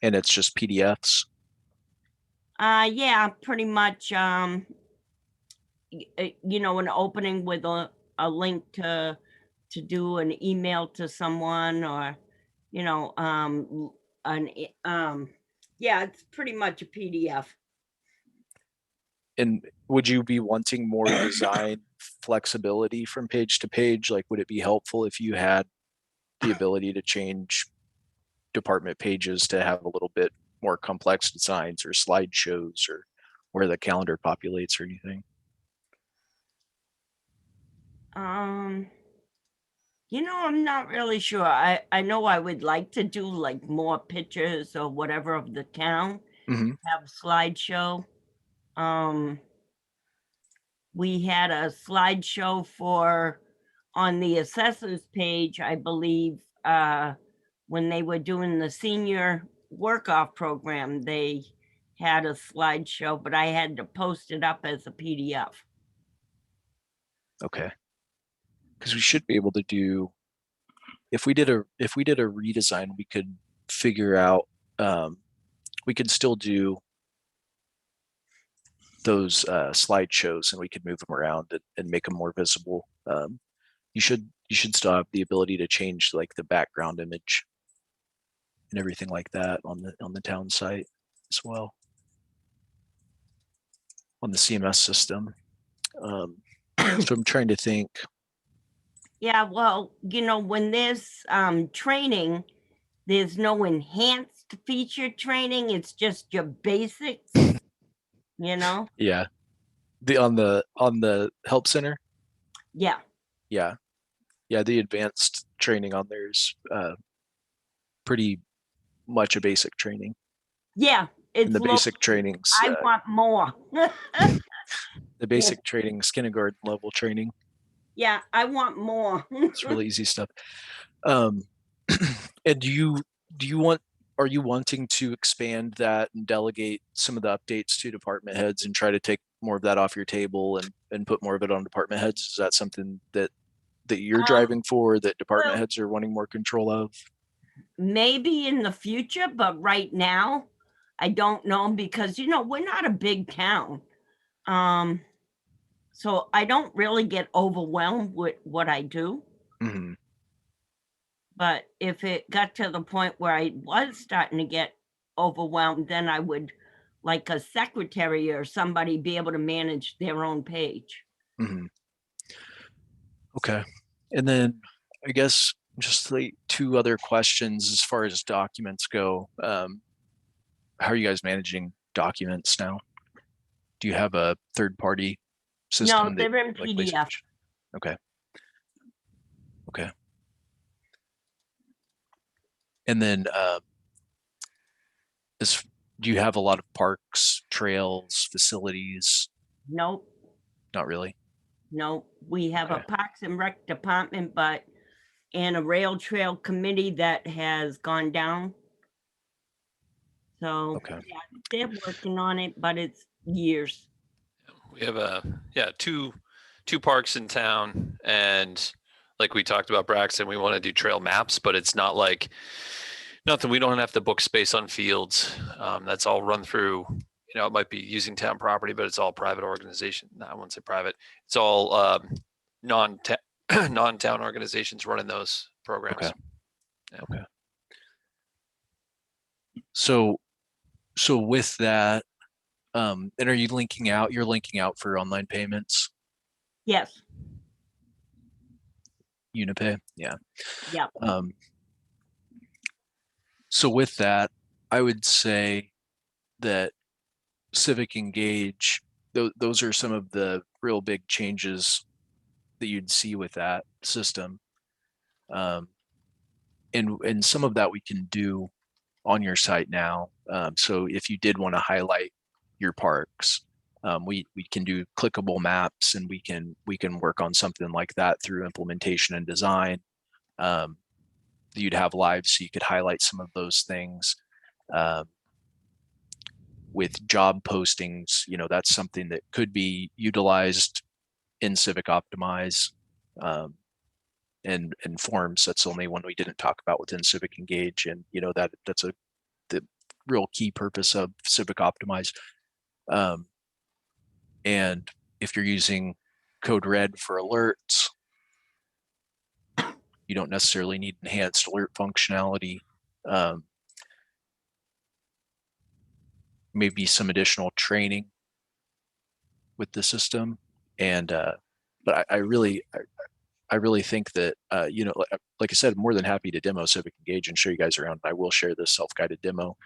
[SPEAKER 4] And it's just PDFs?
[SPEAKER 1] Yeah, pretty much. An opening with a link to do an email to someone, or yeah, it's pretty much a PDF.
[SPEAKER 4] And would you be wanting more design flexibility from page to page? Like, would it be helpful if you had the ability to change department pages to have a little bit more complex designs or slideshows or where the calendar populates or anything?
[SPEAKER 1] I'm not really sure. I know I would like to do like more pictures or whatever of the town, have a slideshow. We had a slideshow on the assessors page, I believe, when they were doing the senior work-off program, they had a slideshow, but I had to post it up as a PDF.
[SPEAKER 4] Okay. Because we should be able to do, if we did a redesign, we could figure out, we could still do those slideshows and we could move them around and make them more visible. You should still have the ability to change like the background image and everything like that on the town site as well, on the CMS system. So I'm trying to think.
[SPEAKER 1] Yeah, well, when there's training, there's no enhanced feature training. It's just your basics,
[SPEAKER 4] Yeah. On the help center.
[SPEAKER 1] Yeah.
[SPEAKER 4] Yeah. The advanced training on there is pretty much a basic training.
[SPEAKER 1] Yeah. It's
[SPEAKER 4] and the basic trainings.
[SPEAKER 1] I want more.
[SPEAKER 4] The basic training is kindergarten level training.
[SPEAKER 1] Yeah, I want more.
[SPEAKER 4] It's really easy stuff. And are you wanting to expand that and delegate some of the updates to department heads and try to take more of that off your table and put more of it on department heads? Is that something that you're driving for, that department heads are wanting more control of? Maybe
[SPEAKER 1] in the future, but right now, I don't know, because we're not a big town. So I don't really get overwhelmed with what I do.
[SPEAKER 4] Mhm.
[SPEAKER 1] But if it got to the point where I was starting to get overwhelmed, then I would, like a secretary or somebody, be able to manage their own page.
[SPEAKER 4] Mhm. Okay. And then I guess just like two other questions as far as documents go. How are you guys managing documents now? Do you have a third party
[SPEAKER 1] No,
[SPEAKER 4] system that
[SPEAKER 1] they're in
[SPEAKER 4] like
[SPEAKER 1] PDF.
[SPEAKER 4] Okay. Okay. And then do you have a lot of parks, trails, facilities?
[SPEAKER 1] Nope,
[SPEAKER 4] Not really.
[SPEAKER 1] nope. We have a
[SPEAKER 4] Okay.
[SPEAKER 1] Parks and Rec department, and a rail trail committee that has gone down. So
[SPEAKER 4] Okay.
[SPEAKER 1] yeah, they're working on it, but it's years.
[SPEAKER 2] We have two parks in town, and like we talked about Braxton, we want to do trail maps, but it's not like nothing. We don't have to book space on fields. That's all run through. It might be using town property, but it's all private organization. No, I won't say private. It's all non-town organizations running those programs.
[SPEAKER 4] Okay.
[SPEAKER 2] Yeah.
[SPEAKER 4] Okay. So with that, and are you linking out? You're linking out for online payments,
[SPEAKER 1] Yes,
[SPEAKER 4] Unipay? Yeah.
[SPEAKER 1] yeah.
[SPEAKER 4] So with that, I would say that Civic Engage, those are some of the real big changes that you'd see with that system. And some of that we can do on your site now. So if you did want to highlight your parks, we can do clickable maps, and we can work on something like that through implementation and design. You'd have live, so you could highlight some of those things. With job postings, that's something that could be utilized in Civic Optimize, and forms. That's the only one we didn't talk about within Civic Engage, and that's the real key purpose of Civic Optimize. And if you're using Code Red for alerts, you don't necessarily need enhanced alert functionality. Maybe some additional training with the system. And but I really think that like I said, I'm more than happy to demo Civic Engage and show you guys around. I will share this self-guided demo.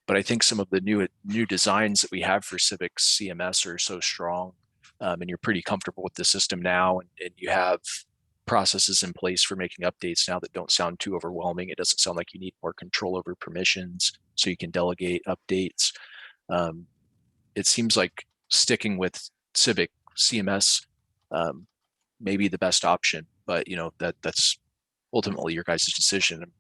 [SPEAKER 4] But I think some of the new designs that we have for Civic CMS are so strong, and you're pretty comfortable with the system now, and you have processes in place for making updates now that don't sound too overwhelming. It doesn't sound like you need more control over permissions, so you can delegate updates. It seems like sticking with Civic CMS may be the best option, but that's ultimately your guys' decision.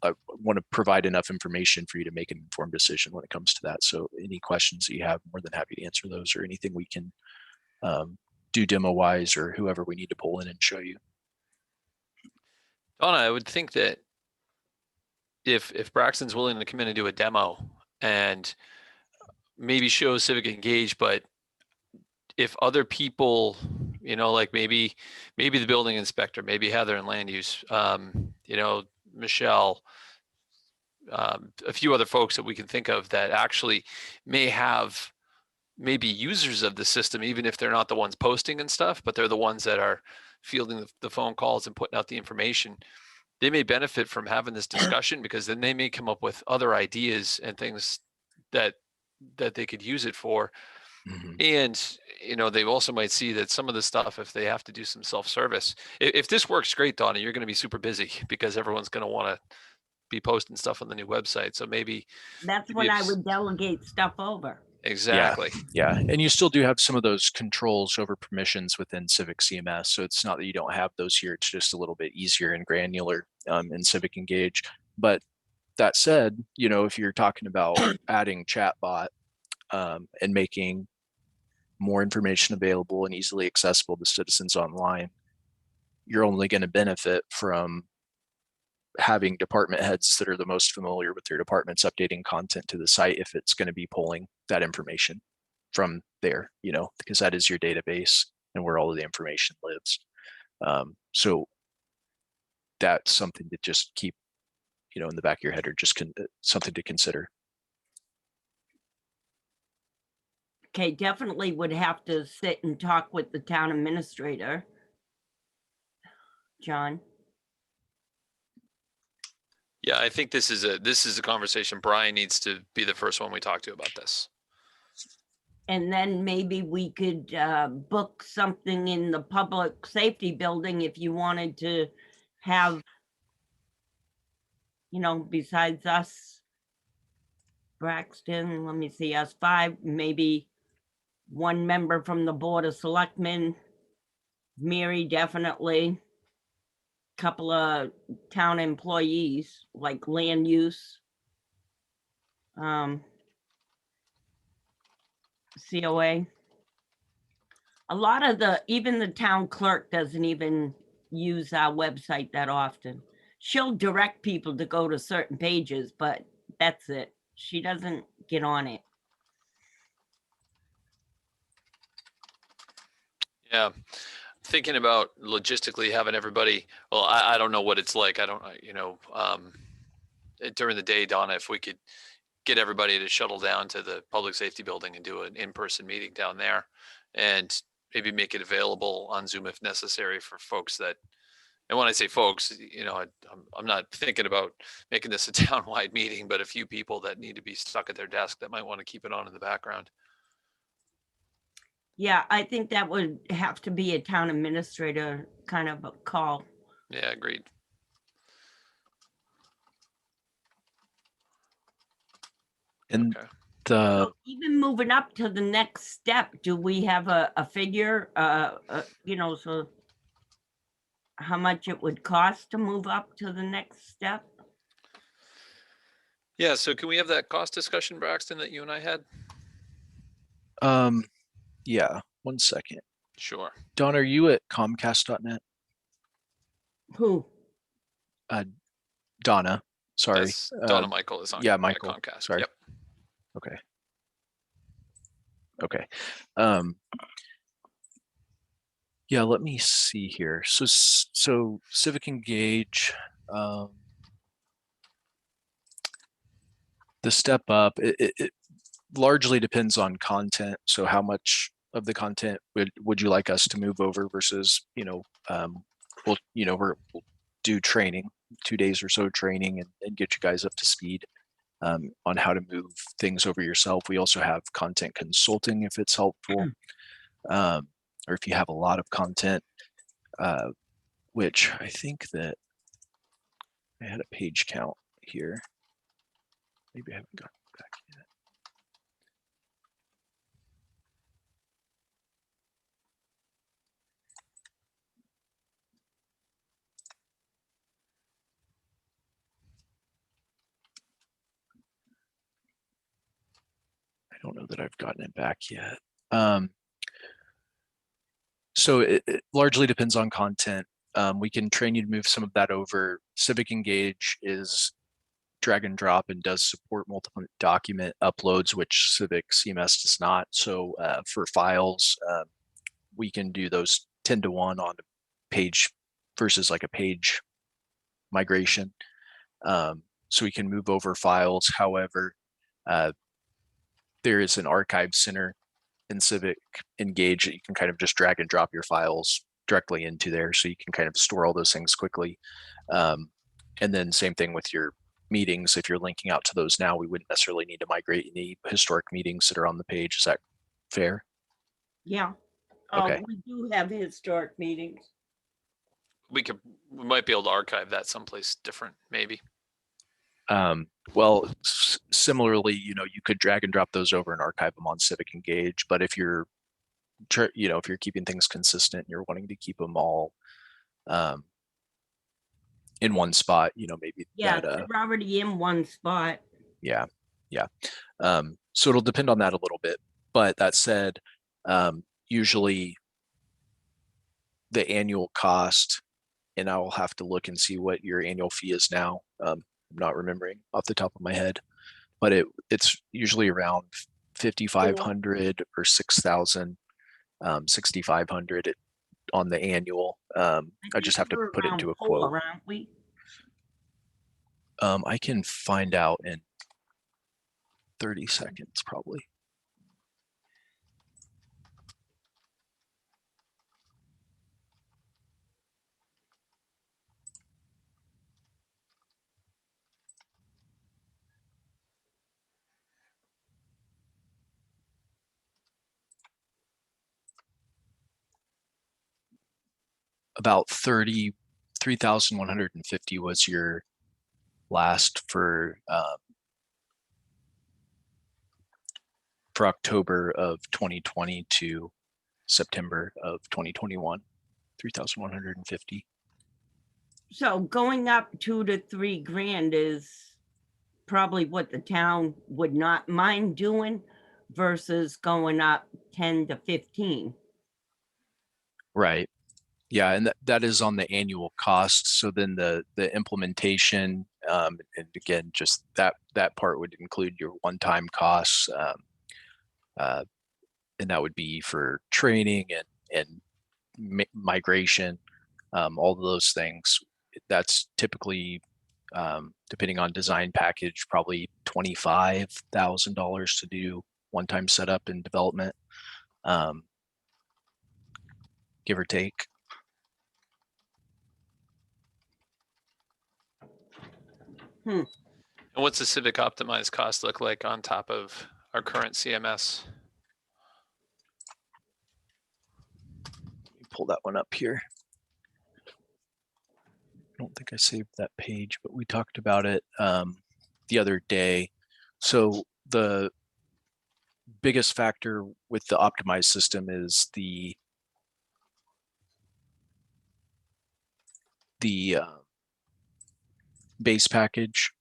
[SPEAKER 4] I want to provide enough information for you to make an informed decision when it comes to that. So any questions that you have, more than happy to answer those, or anything we can do demo wise, or whoever we need to pull in and show you.
[SPEAKER 2] Donna, I would think that if Braxton's willing to come in and do a demo and maybe show Civic Engage, but if other people, like maybe the building inspector, maybe Heather in land use, Michelle, a few other folks that we can think of that actually may be users of the system, even if they're not the ones posting and stuff, but they're the ones that are fielding the phone calls and putting out the information. They may benefit from having this discussion, because then they may come up with other ideas and things that they could use it for.
[SPEAKER 4] Mm-hmm.
[SPEAKER 2] And they also might see that some of the stuff, if they have to do some self-service, if this works great, Donna, you're going to be super busy, because everyone's going to want to be posting stuff on the new website. So maybe
[SPEAKER 1] That's when I would delegate stuff over.
[SPEAKER 2] Exactly.
[SPEAKER 4] Yeah. And you still do have some of those controls over permissions within Civic CMS. So it's not that you don't have those here. It's just a little bit easier and granular in Civic Engage. But that said, if you're talking about adding chatbot and making more information available and easily accessible to citizens online, you're only going to benefit from having department heads that are the most familiar with their departments updating content to the site if it's going to be pulling that information. from there, because that is your database and where all of the information lives. So that's something to just keep, in the back of your head, or just something to consider.
[SPEAKER 1] Okay, definitely would have to sit and talk with the town administrator. John?
[SPEAKER 2] Yeah, I think this is a conversation. Brian needs to be the first one we talk to about this.
[SPEAKER 1] And then maybe we could book something in the public safety building if you wanted to have, besides us, Braxton, let me see, us 5, maybe one member from the Board of Selectmen, Mary definitely, couple of town employees like land use, COA. A lot of even the town clerk doesn't even use our website that often. She'll direct people to go to certain pages, but that's it. She doesn't get on it.
[SPEAKER 2] Yeah. Thinking about logistically having everybody, well, I don't know what it's like. I don't, during the day, Donna, if we could get everybody to shuttle down to the public safety building and do an in-person meeting down there, and maybe make it available on Zoom if necessary for folks that, and when I say folks, I'm not thinking about making this a town-wide meeting, but a few people that need to be stuck at their desk that might want to keep it on in the background.
[SPEAKER 1] Yeah, I think that would have to be a town administrator kind of a call.
[SPEAKER 2] Yeah, agreed.
[SPEAKER 4] And
[SPEAKER 2] okay.
[SPEAKER 1] So even moving up to the next step, do we have a figure, so how much it would cost to move up to the next step?
[SPEAKER 2] Yeah, so can we have that cost discussion, Braxton, that you and I had?
[SPEAKER 4] Yeah, 1 second.
[SPEAKER 2] Sure.
[SPEAKER 4] Don, are you at Comcast.net?
[SPEAKER 1] Who?
[SPEAKER 4] Donna, sorry.
[SPEAKER 2] That's Donna Michael is on
[SPEAKER 4] Michael.
[SPEAKER 2] Comcast.
[SPEAKER 4] Sorry.
[SPEAKER 2] Yep.
[SPEAKER 4] Okay. Yeah, let me see here. So Civic Engage, the step up, it largely depends on content. So how much of the content would you like us to move over versus, we'll do training, 2 days or so training, and get you guys up to speed on how to move things over yourself. We also have content consulting if it's helpful, or if you have a lot of content, which I think that I had a page count here. Maybe I haven't gotten back yet. I don't know that I've gotten it back yet. So it largely depends on content. We can train you to move some of that over. Civic Engage is drag and drop and does support multiple document uploads, which Civic CMS does not. So for files, we can do those 10-to-1 on a page versus like a page migration. So we can move over files. However, there is an archive center in Civic Engage that you can kind of just drag and drop your files directly into there, so you can kind of store all those things quickly. And then same thing with your meetings. If you're linking out to those now, we wouldn't necessarily need to migrate any historic meetings that are on the page. Is that fair?
[SPEAKER 1] Yeah.
[SPEAKER 4] Okay.
[SPEAKER 1] We do have historic meetings.
[SPEAKER 2] We might be able to archive that someplace different, maybe.
[SPEAKER 4] Well, similarly, you could drag and drop those over and archive them on Civic Engage. But if you're, if you're keeping things consistent, and you're wanting to keep them all in one spot, maybe.
[SPEAKER 1] Yeah, they're already in one spot.
[SPEAKER 4] Yeah. So it'll depend on that a little bit. But that said, usually the annual cost, and I will have to look and see what your annual fee is now. I'm not remembering off the top of my head, but it's usually around 5,500 or 6,000, 6,500 on the annual. I just have to
[SPEAKER 1] We're
[SPEAKER 4] put it
[SPEAKER 1] around
[SPEAKER 4] into a
[SPEAKER 1] 4,
[SPEAKER 4] quote.
[SPEAKER 1] aren't we?
[SPEAKER 4] I can find out in 30 seconds probably. About 3,150 was your last for October of 2020 to September of 2021, 3,150.
[SPEAKER 1] So going up 2 to 3 grand is probably what the town would not mind doing versus going up 10 to 15.
[SPEAKER 4] Right. Yeah, and that is on the annual cost. So then the implementation, and again, just that part would include your one-time costs, and that would be for training and migration, all of those things. That's typically, depending on design package, probably $25,000 to do one-time setup and development, give or take.
[SPEAKER 2] And what's the Civic optimized cost look like on top of our current CMS?
[SPEAKER 4] Let me pull that one up here. I don't think I saved that page, but we talked about it the other day. So the biggest factor with the optimized system is the base package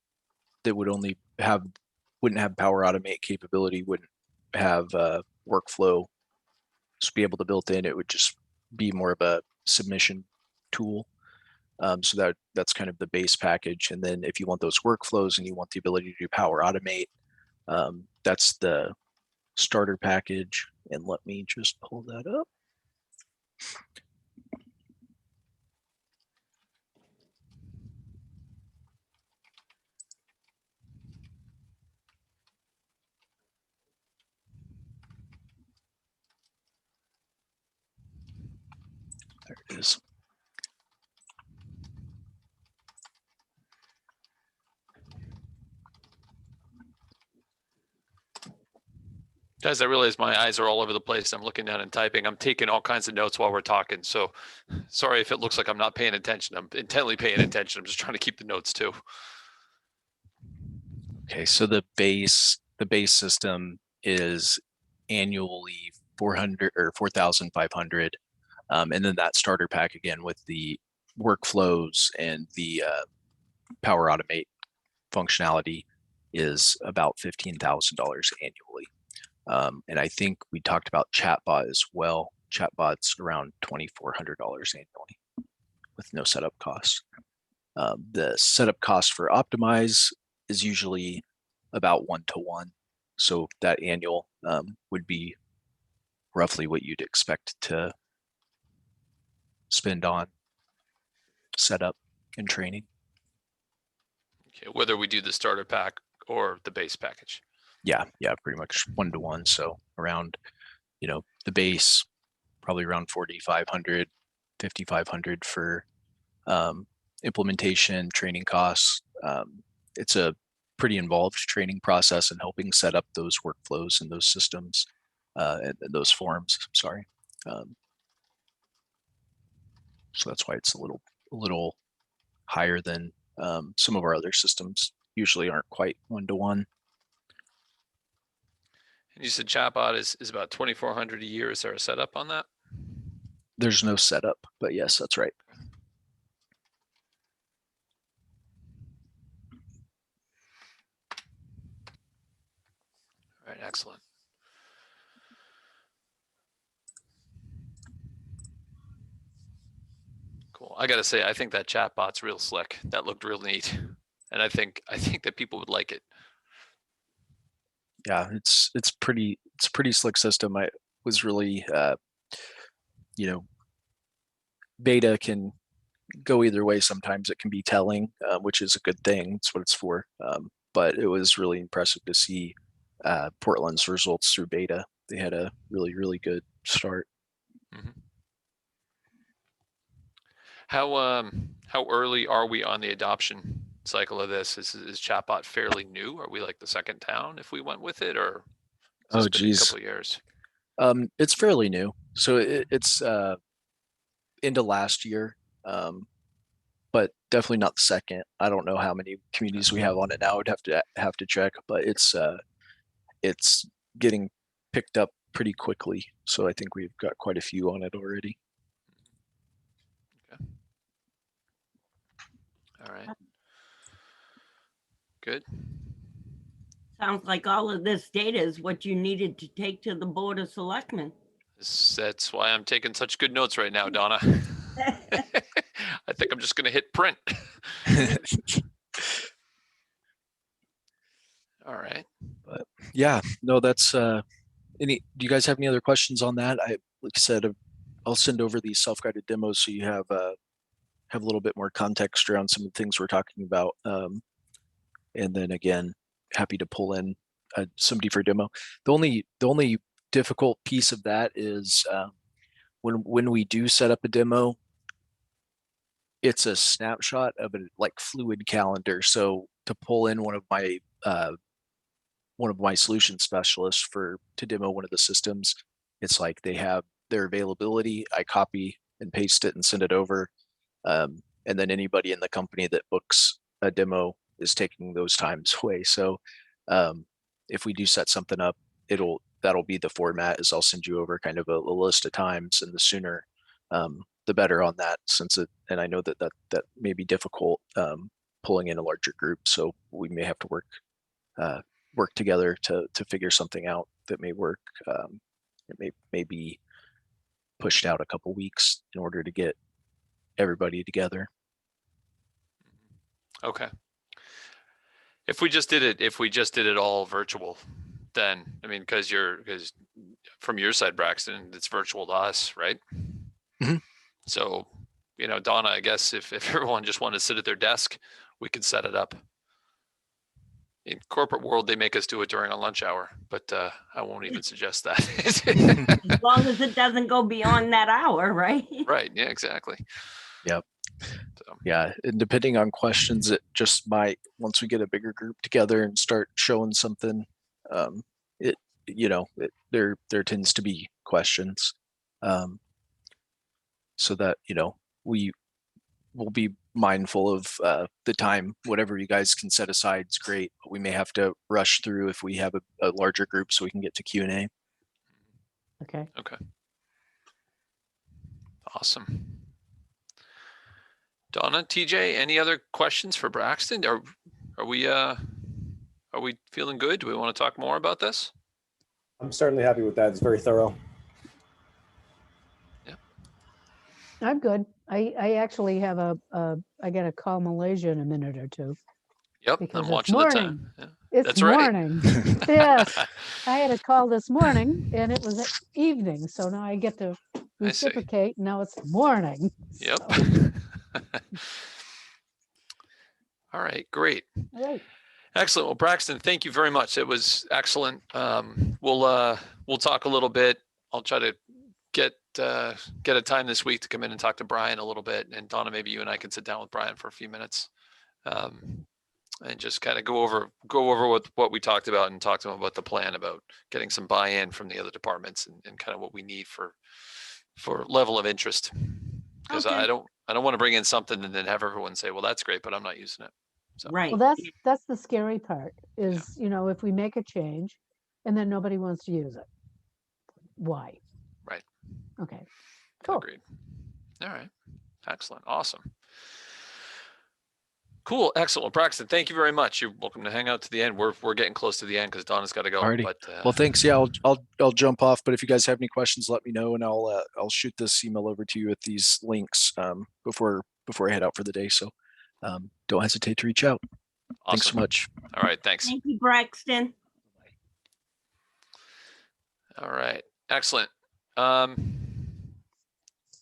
[SPEAKER 4] that wouldn't have Power Automate capability, wouldn't have workflow to be able to build in. It would just be more of a submission tool. So that's kind of the base package. And then if you want those workflows and you want the ability to do Power Automate, that's the starter package. And let me just pull that up. There it is.
[SPEAKER 2] Guys, I realize my eyes are all over the place. I'm looking down and typing. I'm taking all kinds of notes while we're talking. So sorry if it looks like I'm not paying attention. I'm intently paying attention. I'm just trying to keep the notes too.
[SPEAKER 4] Okay, so the base system is annually 400 or 4,500, and then that starter pack again with the workflows and the Power Automate functionality is about $15,000 annually. And I think we talked about chatbot as well. Chatbot's around $2,400 annually with no setup costs. The setup cost for Optimize is usually about 1-to-1. So that annual would be roughly what you'd expect to spend on setup and training.
[SPEAKER 2] Okay, whether we do the starter pack or the base package.
[SPEAKER 4] Yeah, pretty much 1-to-1. So around, the base, probably around 4,500, 5,500 for implementation, training costs. It's a pretty involved training process and helping set up those workflows and those systems and those forms. Sorry. So that's why it's a little higher than some of our other systems. Usually aren't quite 1-to-1.
[SPEAKER 2] And you said chatbot is about 2,400 a year. Is there a setup on that?
[SPEAKER 4] There's no setup, but yes, that's right.
[SPEAKER 2] All right, excellent. Cool. I gotta say, I think that chatbot's real slick. That looked real neat, and I think that people would like it.
[SPEAKER 4] yeah, it's pretty slick system. I was really you know, beta can go either way. Sometimes it can be telling, which is a good thing. It's what it's for. But it was really impressive to see Portland's results through beta. They had a really good start.
[SPEAKER 2] Mhm. How early are we on the adoption cycle of this? Is chatbot fairly new? Are we like the second town if we went with it, or has this been a
[SPEAKER 4] geez.
[SPEAKER 2] couple of years?
[SPEAKER 4] It's fairly new. So it's into last year, but definitely not the second. I don't know how many communities we have on it now. I'd have to check, but it's getting picked up pretty quickly. So I think we've got quite a few on it already.
[SPEAKER 2] Okay. All right. Good.
[SPEAKER 1] Sounds like all of this data is what you needed to take to the Board of Selectmen.
[SPEAKER 2] That's why I'm taking such good notes right now, Donna. I think I'm just going to hit print. All right.
[SPEAKER 4] But yeah, no, that's do you guys have any other questions on that? Like I said, I'll send over these self-guided demos so you have a little bit more context around some of the things we're talking about. And then again, happy to pull in somebody for demo. The only difficult piece of that is when we do set up a demo, it's a snapshot of a like fluid calendar. So to pull in one of my solution specialists to demo one of the systems, it's like they have their availability. I copy and paste it and send it over. And then anybody in the company that books a demo is taking those times away. So if we do set something up, that'll be the format. Is I'll send you over kind of a list of times, and the sooner the better on that, and I know that may be difficult pulling in a larger group, so we may have to work together to figure something out that may work. It may be pushed out a couple weeks in order to get everybody together.
[SPEAKER 2] Okay. If we just did it all virtual, then I mean, because from your side, Braxton, it's virtual to us, right?
[SPEAKER 4] Mhm.
[SPEAKER 2] So, Donna, I guess if everyone just wanted to sit at their desk, we could set it up. In corporate world, they make us do it during a lunch hour, but I won't even suggest that.
[SPEAKER 1] As long as it doesn't go beyond that hour, right?
[SPEAKER 2] Right. Yeah, exactly.
[SPEAKER 4] Yep.
[SPEAKER 2] So,
[SPEAKER 4] yeah, and depending on questions, it just might, once we get a bigger group together and start showing something, there tends to be questions, so that we will be mindful of the time. Whatever you guys can set aside is great, but we may have to rush through if we have a larger group so we can get to Q&A.
[SPEAKER 3] Okay.
[SPEAKER 2] Okay. Awesome. Donna, TJ, any other questions for Braxton? Are we feeling good? Do we want to talk more about this?
[SPEAKER 5] I'm certainly happy with that. It's very thorough.
[SPEAKER 2] Yeah.
[SPEAKER 3] I'm good. I actually have I got to call Malaysia in a minute or two.
[SPEAKER 2] Yep,
[SPEAKER 3] Because
[SPEAKER 2] I'm watching the time. Yeah.
[SPEAKER 3] It's
[SPEAKER 2] That's right.
[SPEAKER 3] morning. Yes. I had a call this morning and it was at evening. So now I get to
[SPEAKER 2] I see.
[SPEAKER 3] reciprocate. Now it's morning.
[SPEAKER 2] Yep.
[SPEAKER 3] So,
[SPEAKER 2] All right, great.
[SPEAKER 3] all right.
[SPEAKER 2] Excellent. Well, Braxton, thank you very much. It was excellent. We'll talk a little bit. I'll try to get a time this week to come in and talk to Brian a little bit. And Donna, maybe you and I can sit down with Brian for a few minutes, and just kind of go over what we talked about and talk to him about the plan about getting some buy-in from the other departments and kind of what we need for level of interest. Because
[SPEAKER 1] Okay.
[SPEAKER 2] I don't want to bring in something and then have everyone say, well, that's great, but I'm not using it. So.
[SPEAKER 1] Right.
[SPEAKER 3] Well, that's the scary part is, if we make a change and then nobody wants to use it, why?
[SPEAKER 2] Right.
[SPEAKER 3] Okay. Cool.
[SPEAKER 2] Agreed. All right. Excellent. Awesome. Cool. Excellent. Well, Braxton, thank you very much. You're welcome to hang out to the end. We're getting close to the end because Donna's got to go.
[SPEAKER 4] Alrighty.
[SPEAKER 2] But
[SPEAKER 4] well, thanks. Yeah, I'll jump off. But if you guys have any questions, let me know, and I'll shoot this email over to you with these links before I head out for the day. So don't hesitate to reach out.
[SPEAKER 2] Awesome.
[SPEAKER 4] Thanks so much.
[SPEAKER 2] All right. Thanks.
[SPEAKER 1] Thank you, Braxton.
[SPEAKER 2] All right, excellent. All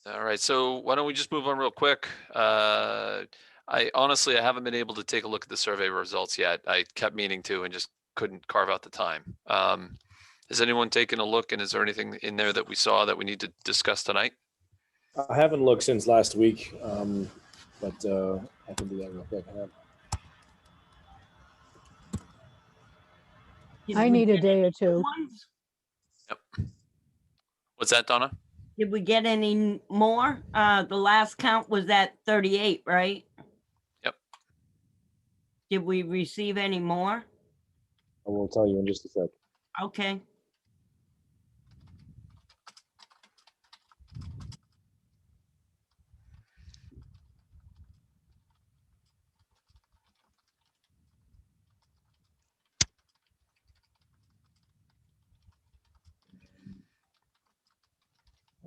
[SPEAKER 2] right, so why don't we just move on real quick? I honestly, I haven't been able to take a look at the survey results yet. I kept meaning to and just couldn't carve out the time. Has anyone taken a look, and is there anything in there that we saw that we need to discuss tonight?
[SPEAKER 5] I haven't looked since last week, but I can do that real quick.
[SPEAKER 1] Did
[SPEAKER 3] I
[SPEAKER 1] we
[SPEAKER 3] need a
[SPEAKER 1] get
[SPEAKER 3] day or
[SPEAKER 1] any new
[SPEAKER 3] two.
[SPEAKER 1] ones?
[SPEAKER 2] Yep. What's that, Donna?
[SPEAKER 1] Did we get any more? The last count was at 38, right?
[SPEAKER 2] Yep.
[SPEAKER 1] Did we receive any more?
[SPEAKER 5] I will tell you in just a sec.
[SPEAKER 1] Okay.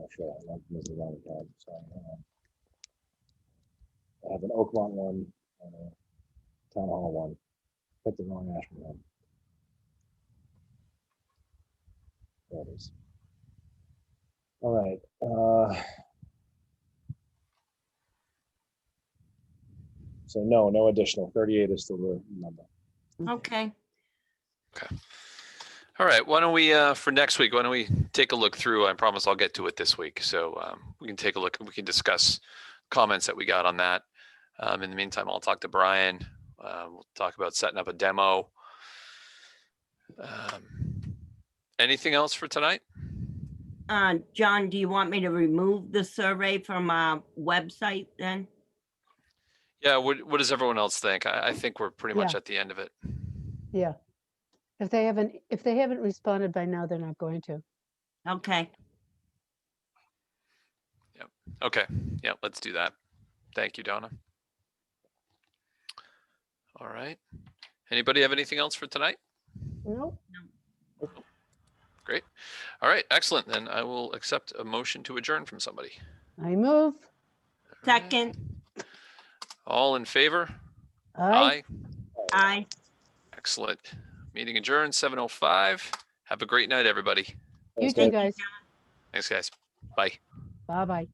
[SPEAKER 5] Oh, shit, I'm missing the wrong tab. Sorry. Hang on. I have an Oakmont one and a Town Hall one. Picked the wrong Ashburnham. There it is. All right. So no additional. 38 is still the number.
[SPEAKER 1] Okay.
[SPEAKER 2] All right, why don't we, for next week, why don't we take a look through? I promise I'll get to it this week. So we can take a look and we can discuss comments that we got on that. In the meantime, I'll talk to Brian. We'll talk about setting up a demo. Anything else for tonight?
[SPEAKER 1] John, do you want me to remove the survey from our website then?
[SPEAKER 2] Yeah, what does everyone else think? I think we're pretty much
[SPEAKER 3] Yeah.
[SPEAKER 2] at the end of it.
[SPEAKER 3] Yeah. If they haven't responded by now, they're not going to.
[SPEAKER 1] Okay.
[SPEAKER 2] Okay, yeah, let's do that. Thank you, Donna. All right. Anybody have anything else for tonight?
[SPEAKER 3] Nope.
[SPEAKER 2] Great. All right, excellent. Then I will accept a motion to adjourn from somebody.
[SPEAKER 3] I move.
[SPEAKER 1] Second.
[SPEAKER 2] All in favor?
[SPEAKER 3] Aye.
[SPEAKER 1] Aye.
[SPEAKER 2] Excellent. Meeting adjourned, 7:05. Have a great night, everybody.
[SPEAKER 3] You
[SPEAKER 5] Thanks,
[SPEAKER 3] too,
[SPEAKER 5] guys.
[SPEAKER 3] guys.
[SPEAKER 2] Thanks, guys. Bye.
[SPEAKER 3] Bye-bye.